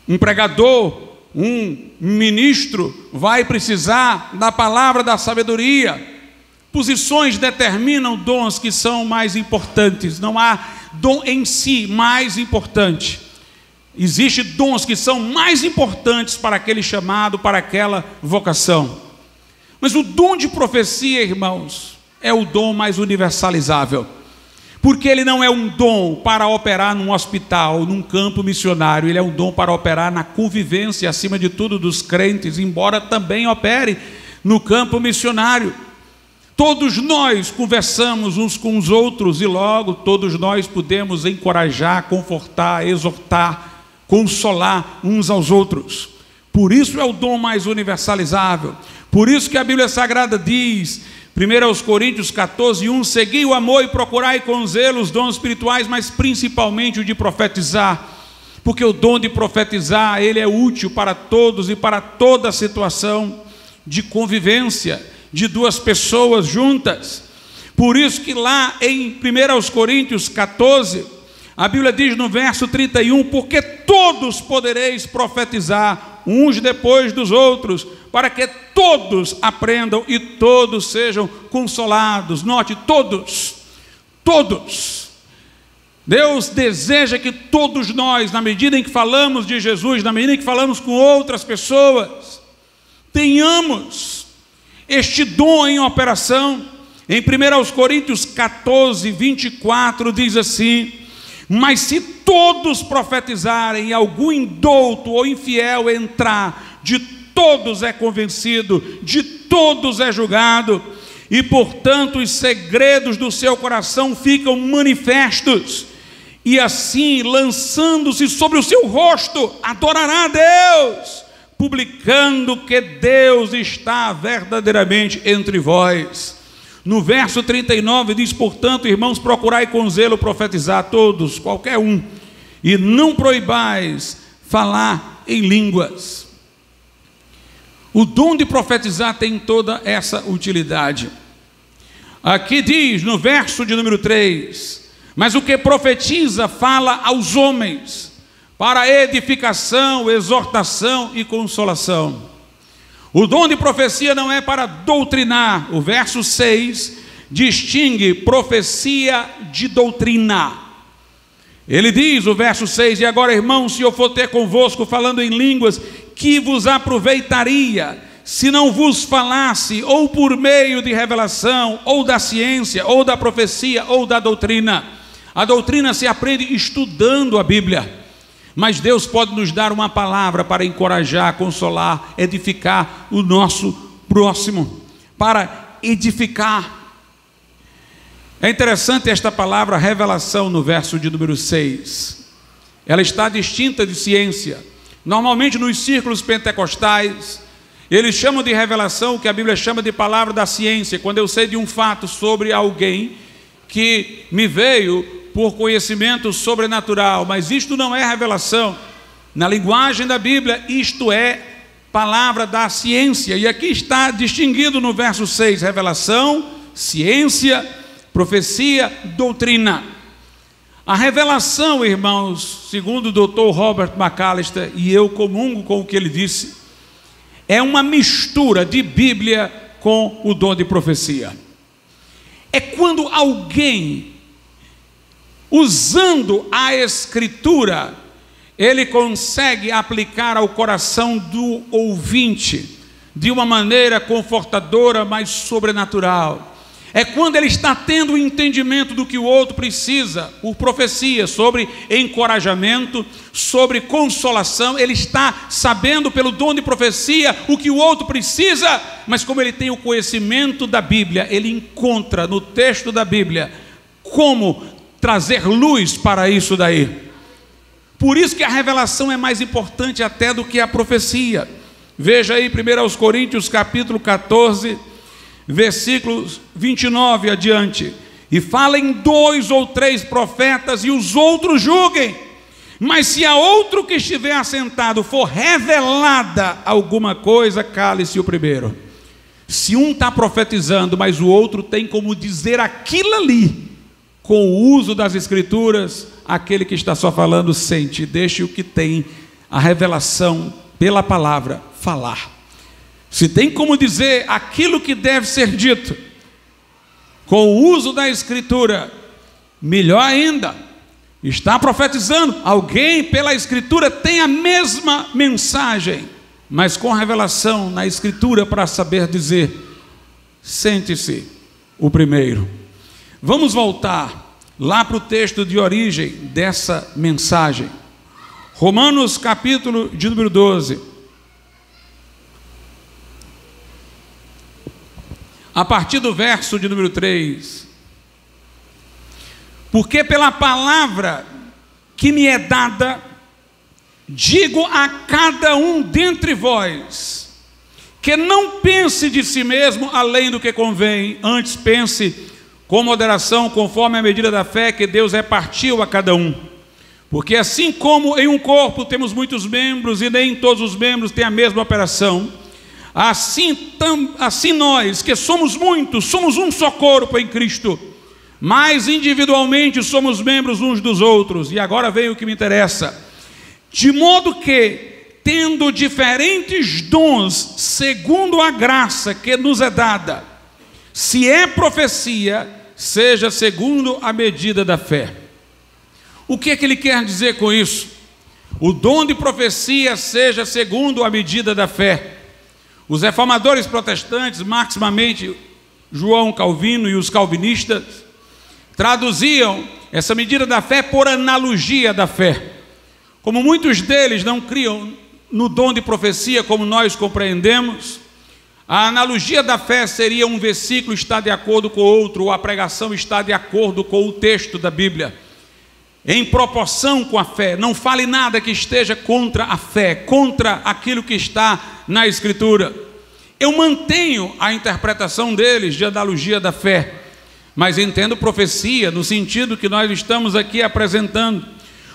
Um pregador, um ministro, vai precisar da palavra da sabedoria. Posições determinam dons que são mais importantes. Não há dom em si mais importante. Existem dons que são mais importantes para aquele chamado, para aquela vocação. Mas o dom de profecia, irmãos, é o dom mais universalizável. Porque ele não é um dom para operar num hospital, num campo missionário. Ele é um dom para operar na convivência, acima de tudo, dos crentes, embora também opere no campo missionário. Todos nós conversamos uns com os outros e logo todos nós podemos encorajar, confortar, exortar, consolar uns aos outros. Por isso é o dom mais universalizável. Por isso que a Bíblia Sagrada diz, 1 Coríntios 14:1, segui o amor e procurai com zelo os dons espirituais, mas principalmente o de profetizar. Porque o dom de profetizar, ele é útil para todos e para toda situação de convivência de duas pessoas juntas. Por isso que lá em 1 Coríntios 14, a Bíblia diz no verso 31, porque todos podereis profetizar, uns depois dos outros, para que todos aprendam e todos sejam consolados. Note, todos. Deus deseja que todos nós, na medida em que falamos de Jesus, na medida em que falamos com outras pessoas, tenhamos este dom em operação. Em 1 Coríntios 14, 24 diz assim, mas se todos profetizarem e algum indouto ou infiel entrar, de todos é convencido, de todos é julgado, e portanto os segredos do seu coração ficam manifestos, e assim lançando-se sobre o seu rosto, adorará a Deus, publicando que Deus está verdadeiramente entre vós. No verso 39 diz, portanto, irmãos, procurai com zelo profetizar todos, qualquer um, e não proibais falar em línguas. O dom de profetizar tem toda essa utilidade. Aqui diz, no verso de número 3, mas o que profetiza fala aos homens, para edificação, exortação e consolação. O dom de profecia não é para doutrinar. O verso 6 distingue profecia de doutrina. Ele diz, o verso 6, e agora, irmãos, se eu for ter convosco falando em línguas, que vos aproveitaria, se não vos falasse, ou por meio de revelação, ou da ciência, ou da profecia, ou da doutrina. A doutrina se aprende estudando a Bíblia. Mas Deus pode nos dar uma palavra para encorajar, consolar, edificar o nosso próximo, para edificar. É interessante esta palavra revelação no verso de número 6. Ela está distinta de ciência. Normalmente nos círculos pentecostais, eles chamam de revelação o que a Bíblia chama de palavra da ciência. Quando eu sei de um fato sobre alguém que me veio por conhecimento sobrenatural, mas isto não é revelação. Na linguagem da Bíblia, isto é palavra da ciência, e aqui está distinguido no verso 6, revelação, ciência, profecia, doutrina. A revelação, irmãos, segundo o Dr. Robert McAllister, e eu comungo com o que ele disse, é uma mistura de Bíblia com o dom de profecia. É quando alguém, usando a Escritura, ele consegue aplicar ao coração do ouvinte de uma maneira confortadora, mas sobrenatural. É quando ele está tendo o entendimento do que o outro precisa, por profecia, sobre encorajamento, sobre consolação. Ele está sabendo pelo dom de profecia o que o outro precisa, mas como ele tem o conhecimento da Bíblia, ele encontra no texto da Bíblia como trazer luz para isso daí. Por isso que a revelação é mais importante até do que a profecia. Veja aí 1 Coríntios capítulo 14, versículos 29 adiante. E falem 2 ou 3 profetas e os outros julguem. Mas se a outro que estiver assentado for revelada alguma coisa, cale-se o primeiro. Se um está profetizando, mas o outro tem como dizer aquilo ali, com o uso das Escrituras, aquele que está só falando sente, deixe o que tem a revelação pela palavra falar. Se tem como dizer aquilo que deve ser dito, com o uso da Escritura, melhor ainda. Está profetizando, alguém pela Escritura tem a mesma mensagem, mas com revelação na Escritura para saber dizer, sente-se o primeiro. Vamos voltar lá para o texto de origem dessa mensagem. Romanos capítulo de número 12. a partir do verso de número 3. Porque pela palavra que me é dada, digo a cada um dentre vós, que não pense de si mesmo além do que convém, antes pense com moderação, conforme a medida da fé que Deus repartiu a cada um. Porque assim como em um corpo temos muitos membros, e nem todos os membros têm a mesma operação, assim nós, que somos muitos, somos um só corpo em Cristo, mas individualmente somos membros uns dos outros. E agora vem o que me interessa. De modo que, tendo diferentes dons, segundo a graça que nos é dada, se é profecia, seja segundo a medida da fé. O que é que ele quer dizer com isso? O dom de profecia seja segundo a medida da fé. Os reformadores protestantes, maximamente João Calvino e os calvinistas, traduziam essa medida da fé por analogia da fé. Como muitos deles não criam no dom de profecia como nós compreendemos, a analogia da fé seria um versículo estar de acordo com o outro, ou a pregação estar de acordo com o texto da Bíblia, em proporção com a fé. Não fale nada que esteja contra a fé, contra aquilo que está na Escritura. Eu mantenho a interpretação deles de analogia da fé, mas entendo profecia no sentido que nós estamos aqui apresentando.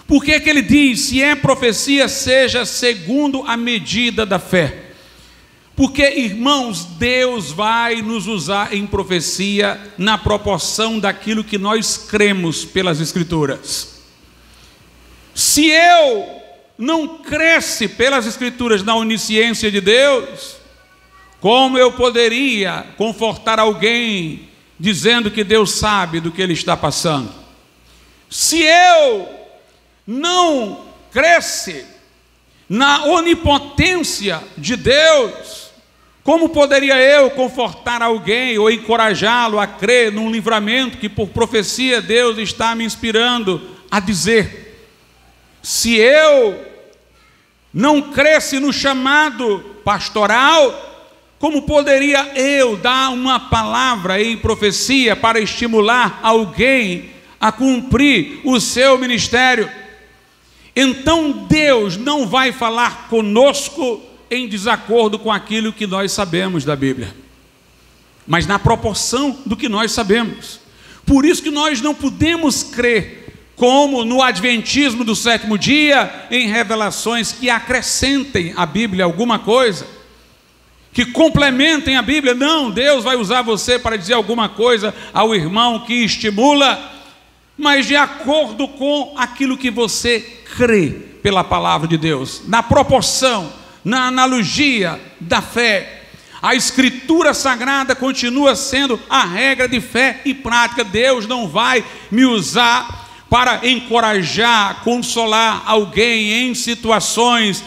Por que que ele diz, se é profecia, seja segundo a medida da fé? Porque, irmãos, Deus vai nos usar em profecia na proporção daquilo que nós cremos pelas Escrituras. Se eu não cresce pelas Escrituras na onisciência de Deus, como eu poderia confortar alguém dizendo que Deus sabe do que ele está passando? Se eu não cresce na onipotência de Deus, como poderia eu confortar alguém ou encorajá-lo a crer num livramento que por profecia Deus está me inspirando a dizer? Se eu não cresce no chamado pastoral, como poderia eu dar uma palavra em profecia para estimular alguém a cumprir o seu ministério? Então Deus não vai falar conosco em desacordo com aquilo que nós sabemos da Bíblia, mas na proporção do que nós sabemos. Por isso que nós não podemos crer, como no adventismo do sétimo dia, em revelações que acrescentem à Bíblia alguma coisa, que complementem a Bíblia. Não, Deus vai usar você para dizer alguma coisa ao irmão que estimula, mas de acordo com aquilo que você crê pela palavra de Deus, na proporção, na analogia da fé. A Escritura Sagrada continua sendo a regra de fé e prática. Deus não vai me usar para encorajar, consolar alguém em situações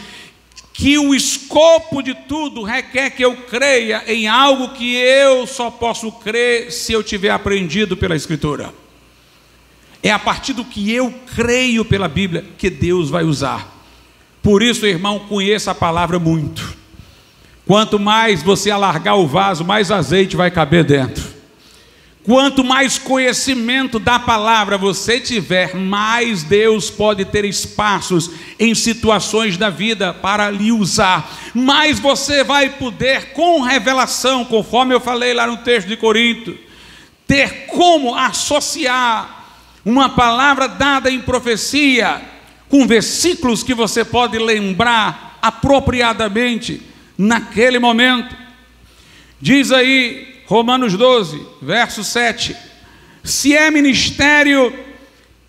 que o escopo de tudo requer que eu creia em algo que eu só posso crer se eu tiver aprendido pela Escritura. É a partir do que eu creio pela Bíblia que Deus vai usar. Por isso, irmão, conheça a palavra muito. Quanto mais você alargar o vaso, mais azeite vai caber dentro. Quanto mais conhecimento da palavra você tiver, mais Deus pode ter espaços em situações da vida para lhe usar. Mais você vai poder, com revelação, conforme eu falei lá no texto de Corinto, ter como associar uma palavra dada em profecia com versículos que você pode lembrar apropriadamente naquele momento. Diz aí Romanos 12, verso 7, se é ministério,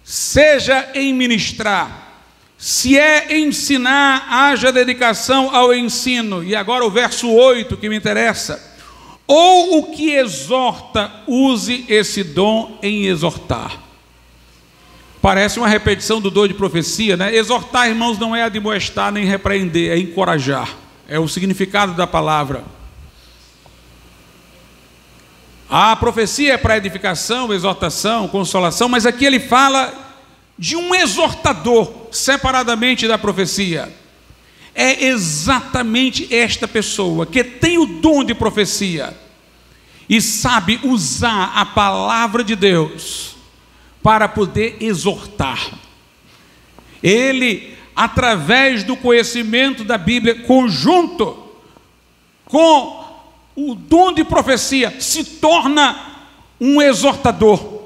seja em ministrar, se é ensinar, haja dedicação ao ensino. E agora o verso 8 que me interessa, ou o que exorta, use esse dom em exortar. Parece uma repetição do dom de profecia, né? Exortar, irmãos, não é admoestar nem repreender, é encorajar, é o significado da palavra. A profecia é para edificação, exortação, consolação, mas aqui ele fala de um exortador, separadamente da profecia. É exatamente esta pessoa que tem o dom de profecia e sabe usar a palavra de Deus para poder exortar. Ele, através do conhecimento da Bíblia, conjunto com o dom de profecia, se torna um exortador.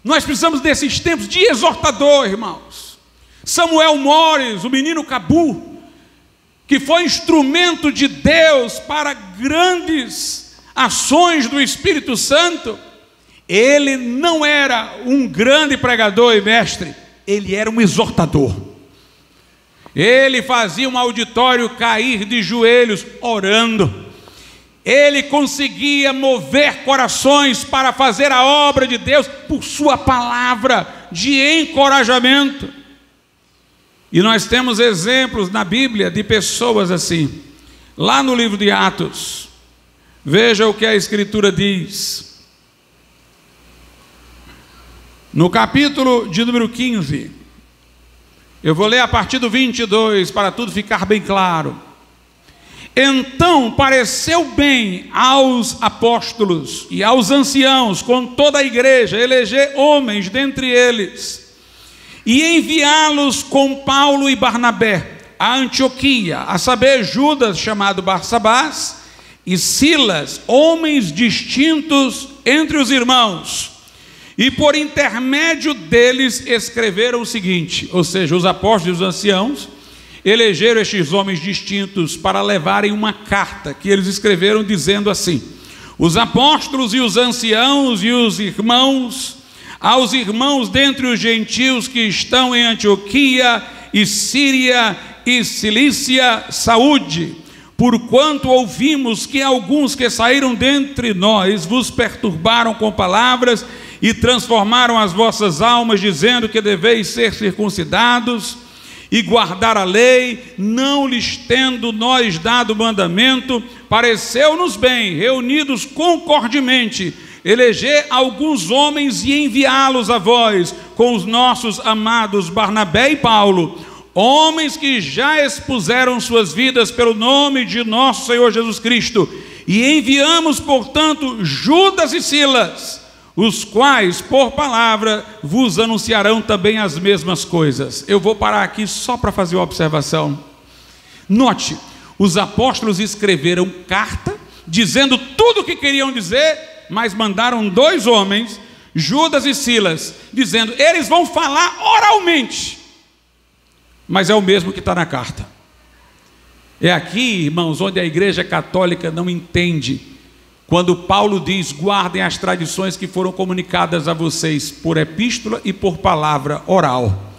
Nós precisamos desses tempos de exortador, irmãos. Samuel Mores, o menino Cabu, que foi instrumento de Deus para grandes ações do Espírito Santo, ele não era um grande pregador e mestre, ele era um exortador. Ele fazia um auditório cair de joelhos orando. Ele conseguia mover corações para fazer a obra de Deus por sua palavra de encorajamento. E nós temos exemplos na Bíblia de pessoas assim. Lá no livro de Atos, veja o que a Escritura diz. No capítulo de número 15, eu vou ler a partir do 22, para tudo ficar bem claro. Então pareceu bem aos apóstolos e aos anciãos, com toda a igreja, eleger homens dentre eles, e enviá-los com Paulo e Barnabé a Antioquia, a saber, Judas, chamado Barsabás, e Silas, homens distintos entre os irmãos. E por intermédio deles escreveram o seguinte, ou seja, os apóstolos e os anciãos elegeram estes homens distintos para levarem uma carta que eles escreveram dizendo assim: os apóstolos e os anciãos e os irmãos, aos irmãos dentre os gentios que estão em Antioquia e Síria e Cilícia, saúde, porquanto ouvimos que alguns que saíram dentre nós vos perturbaram com palavras e transformaram as vossas almas, dizendo que deveis ser circuncidados e guardar a lei, não lhes tendo nós dado mandamento. Pareceu-nos bem, reunidos concordemente, eleger alguns homens e enviá-los a vós, com os nossos amados Barnabé e Paulo, homens que já expuseram suas vidas pelo nome de nosso Senhor Jesus Cristo, e enviamos, portanto, Judas e Silas, os quais, por palavra, vos anunciarão também as mesmas coisas. Eu vou parar aqui só para fazer uma observação. Note, os apóstolos escreveram carta, dizendo tudo o que queriam dizer, mas mandaram dois homens, Judas e Silas, dizendo, eles vão falar oralmente, mas é o mesmo que está na carta. É aqui, irmãos, onde a igreja católica não entende. Quando Paulo diz, guardem as tradições que foram comunicadas a vocês por epístola e por palavra oral.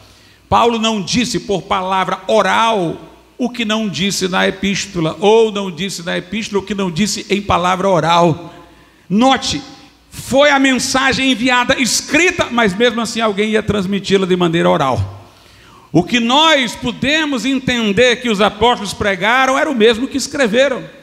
Paulo não disse por palavra oral o que não disse na epístola, ou não disse na epístola o que não disse em palavra oral. Note, foi a mensagem enviada escrita, mas mesmo assim alguém ia transmiti-la de maneira oral. O que nós podemos entender que os apóstolos pregaram era o mesmo que escreveram.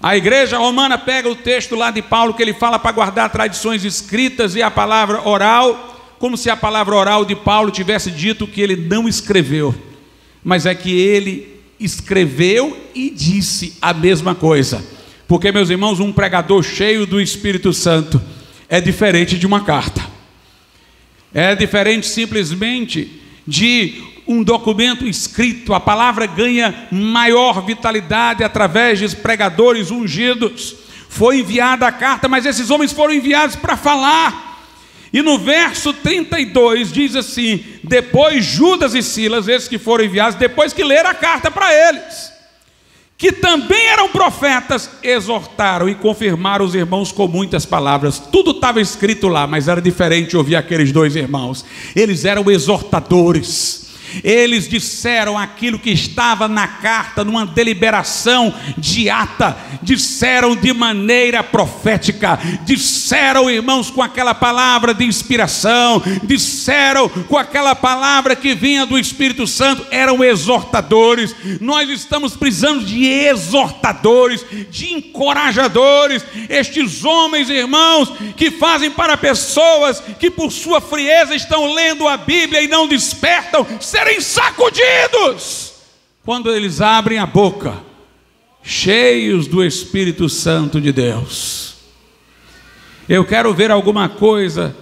A igreja romana pega o texto lá de Paulo, que ele fala para guardar tradições escritas e a palavra oral, como se a palavra oral de Paulo tivesse dito que ele não escreveu, mas é que ele escreveu e disse a mesma coisa. Porque, meus irmãos, um pregador cheio do Espírito Santo é diferente de uma carta, é diferente simplesmente de um documento escrito. A palavra ganha maior vitalidade através de pregadores ungidos. Foi enviada a carta, mas esses homens foram enviados para falar. E no verso 32 diz assim: depois Judas e Silas, esses que foram enviados, depois que leram a carta para eles, que também eram profetas, exortaram e confirmaram os irmãos com muitas palavras. Tudo estava escrito lá, mas era diferente ouvir aqueles dois irmãos. Eles eram exortadores. Eles disseram aquilo que estava na carta, numa deliberação de ata, disseram de maneira profética, disseram, irmãos, com aquela palavra de inspiração, disseram com aquela palavra que vinha do Espírito Santo, eram exortadores. Nós estamos precisando de exortadores, de encorajadores, estes homens, irmãos, que fazem para pessoas que por sua frieza estão lendo a Bíblia e não despertam, serem sacudidos quando eles abrem a boca, cheios do Espírito Santo de Deus. Eu quero ver alguma coisa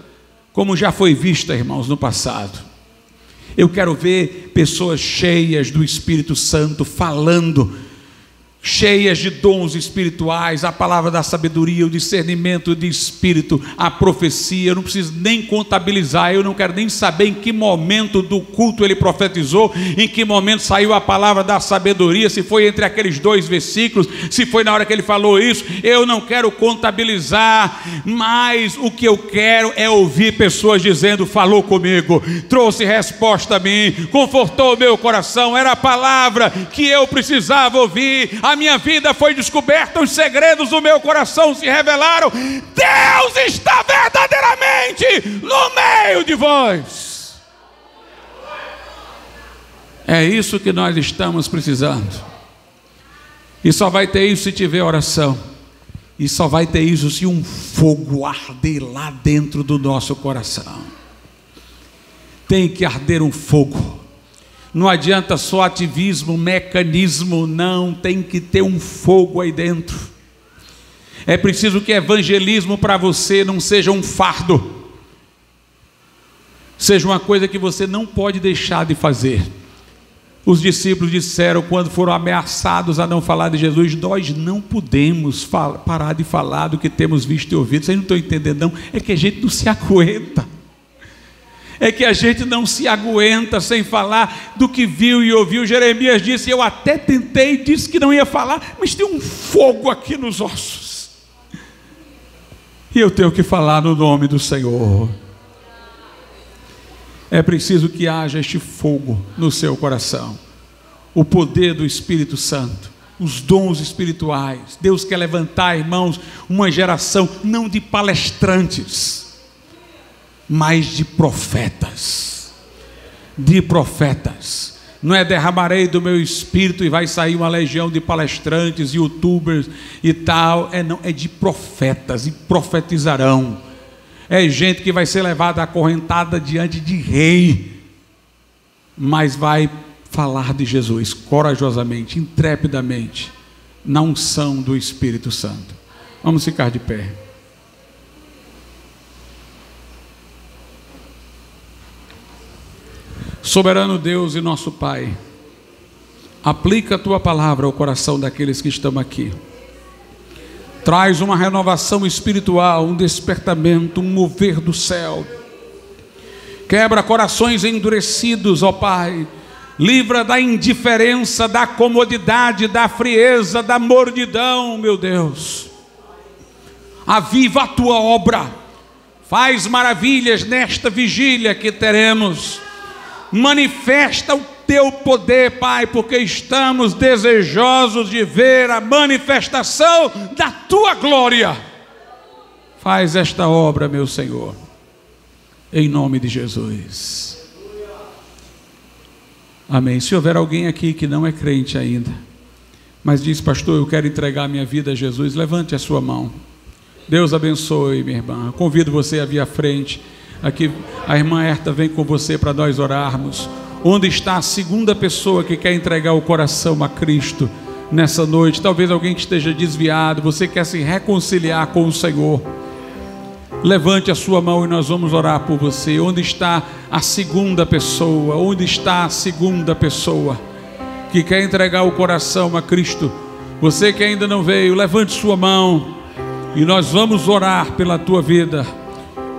como já foi vista, irmãos, no passado. Eu quero ver pessoas cheias do Espírito Santo falando, cheias de dons espirituais, a palavra da sabedoria, o discernimento de espírito, a profecia. Eu não preciso nem contabilizar, eu não quero nem saber em que momento do culto ele profetizou, em que momento saiu a palavra da sabedoria, se foi entre aqueles 2 versículos, se foi na hora que ele falou isso. Eu não quero contabilizar, mas o que eu quero é ouvir pessoas dizendo: falou comigo, trouxe resposta a mim, confortou o meu coração, era a palavra que eu precisava ouvir. A minha vida foi descoberta, os segredos do meu coração se revelaram. Deus está verdadeiramente no meio de vós. É isso que nós estamos precisando. E só vai ter isso se tiver oração. E só vai ter isso se um fogo arder lá dentro do nosso coração. Tem que arder um fogo. Não adianta só ativismo, mecanismo, não, tem que ter um fogo aí dentro. É preciso que evangelismo para você não seja um fardo, seja uma coisa que você não pode deixar de fazer. Os discípulos disseram, quando foram ameaçados a não falar de Jesus: nós não podemos parar de falar do que temos visto e ouvido. Vocês não estão entendendo, não? É que a gente não se aguenta. É que a gente não se aguenta sem falar do que viu e ouviu. Jeremias disse: eu até tentei, disse que não ia falar, mas tem um fogo aqui nos ossos, e eu tenho que falar no nome do Senhor. É preciso que haja este fogo no seu coração, o poder do Espírito Santo, os dons espirituais. Deus quer levantar, irmãos, uma geração não de palestrantes, mas de profetas. De profetas. Não é derramarei do meu espírito e vai sair uma legião de palestrantes, youtubers e tal. Não, é de profetas, e profetizarão. É gente que vai ser levada acorrentada diante de rei, mas vai falar de Jesus corajosamente, intrepidamente, na unção do Espírito Santo. Vamos ficar de pé. Soberano Deus e nosso Pai, aplica a Tua palavra ao coração daqueles que estão aqui. Traz uma renovação espiritual, um despertamento, um mover do céu. Quebra corações endurecidos, ó Pai. Livra da indiferença, da comodidade, da frieza, da mordidão, meu Deus. Aviva a Tua obra. Faz maravilhas nesta vigília que teremos. Manifesta o Teu poder, Pai, porque estamos desejosos de ver a manifestação da Tua glória. Faz esta obra, meu Senhor, em nome de Jesus. Amém. Se houver alguém aqui que não é crente ainda, mas diz: pastor, eu quero entregar minha vida a Jesus, levante a sua mão. Deus abençoe, minha irmã. Eu convido você a vir à frente. Aqui a irmã Herta vem com você para nós orarmos. Onde está a segunda pessoa que quer entregar o coração a Cristo nessa noite? Talvez alguém que esteja desviado, você quer se reconciliar com o Senhor. Levante a sua mão e nós vamos orar por você. Onde está a segunda pessoa? Onde está a segunda pessoa que quer entregar o coração a Cristo? Você que ainda não veio, levante sua mão e nós vamos orar pela tua vida.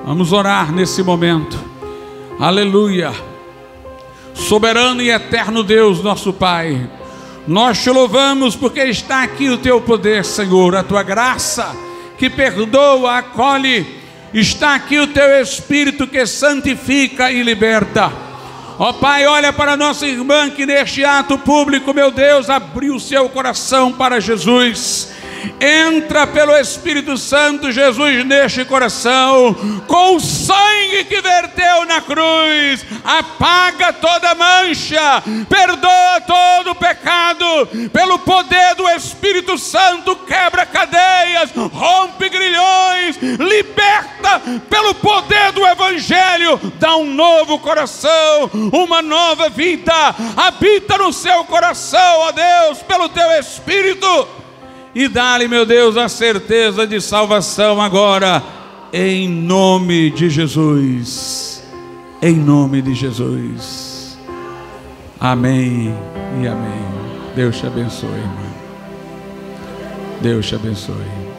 Vamos orar nesse momento. Aleluia. Soberano e eterno Deus, nosso Pai, nós te louvamos porque está aqui o teu poder, Senhor, a tua graça que perdoa, acolhe. Está aqui o teu Espírito que santifica e liberta. Ó Pai, olha para a nossa irmã que neste ato público, meu Deus, abriu o seu coração para Jesus. Entra pelo Espírito Santo, Jesus, neste coração, com o sangue que verteu na cruz, apaga toda mancha, perdoa todo pecado, pelo poder do Espírito Santo, quebra cadeias, rompe grilhões, liberta pelo poder do Evangelho, dá um novo coração, uma nova vida, habita no seu coração, ó Deus, pelo teu Espírito. E dá-lhe, meu Deus, a certeza de salvação agora, em nome de Jesus. Em nome de Jesus. Amém e amém. Deus te abençoe, irmão. Deus te abençoe.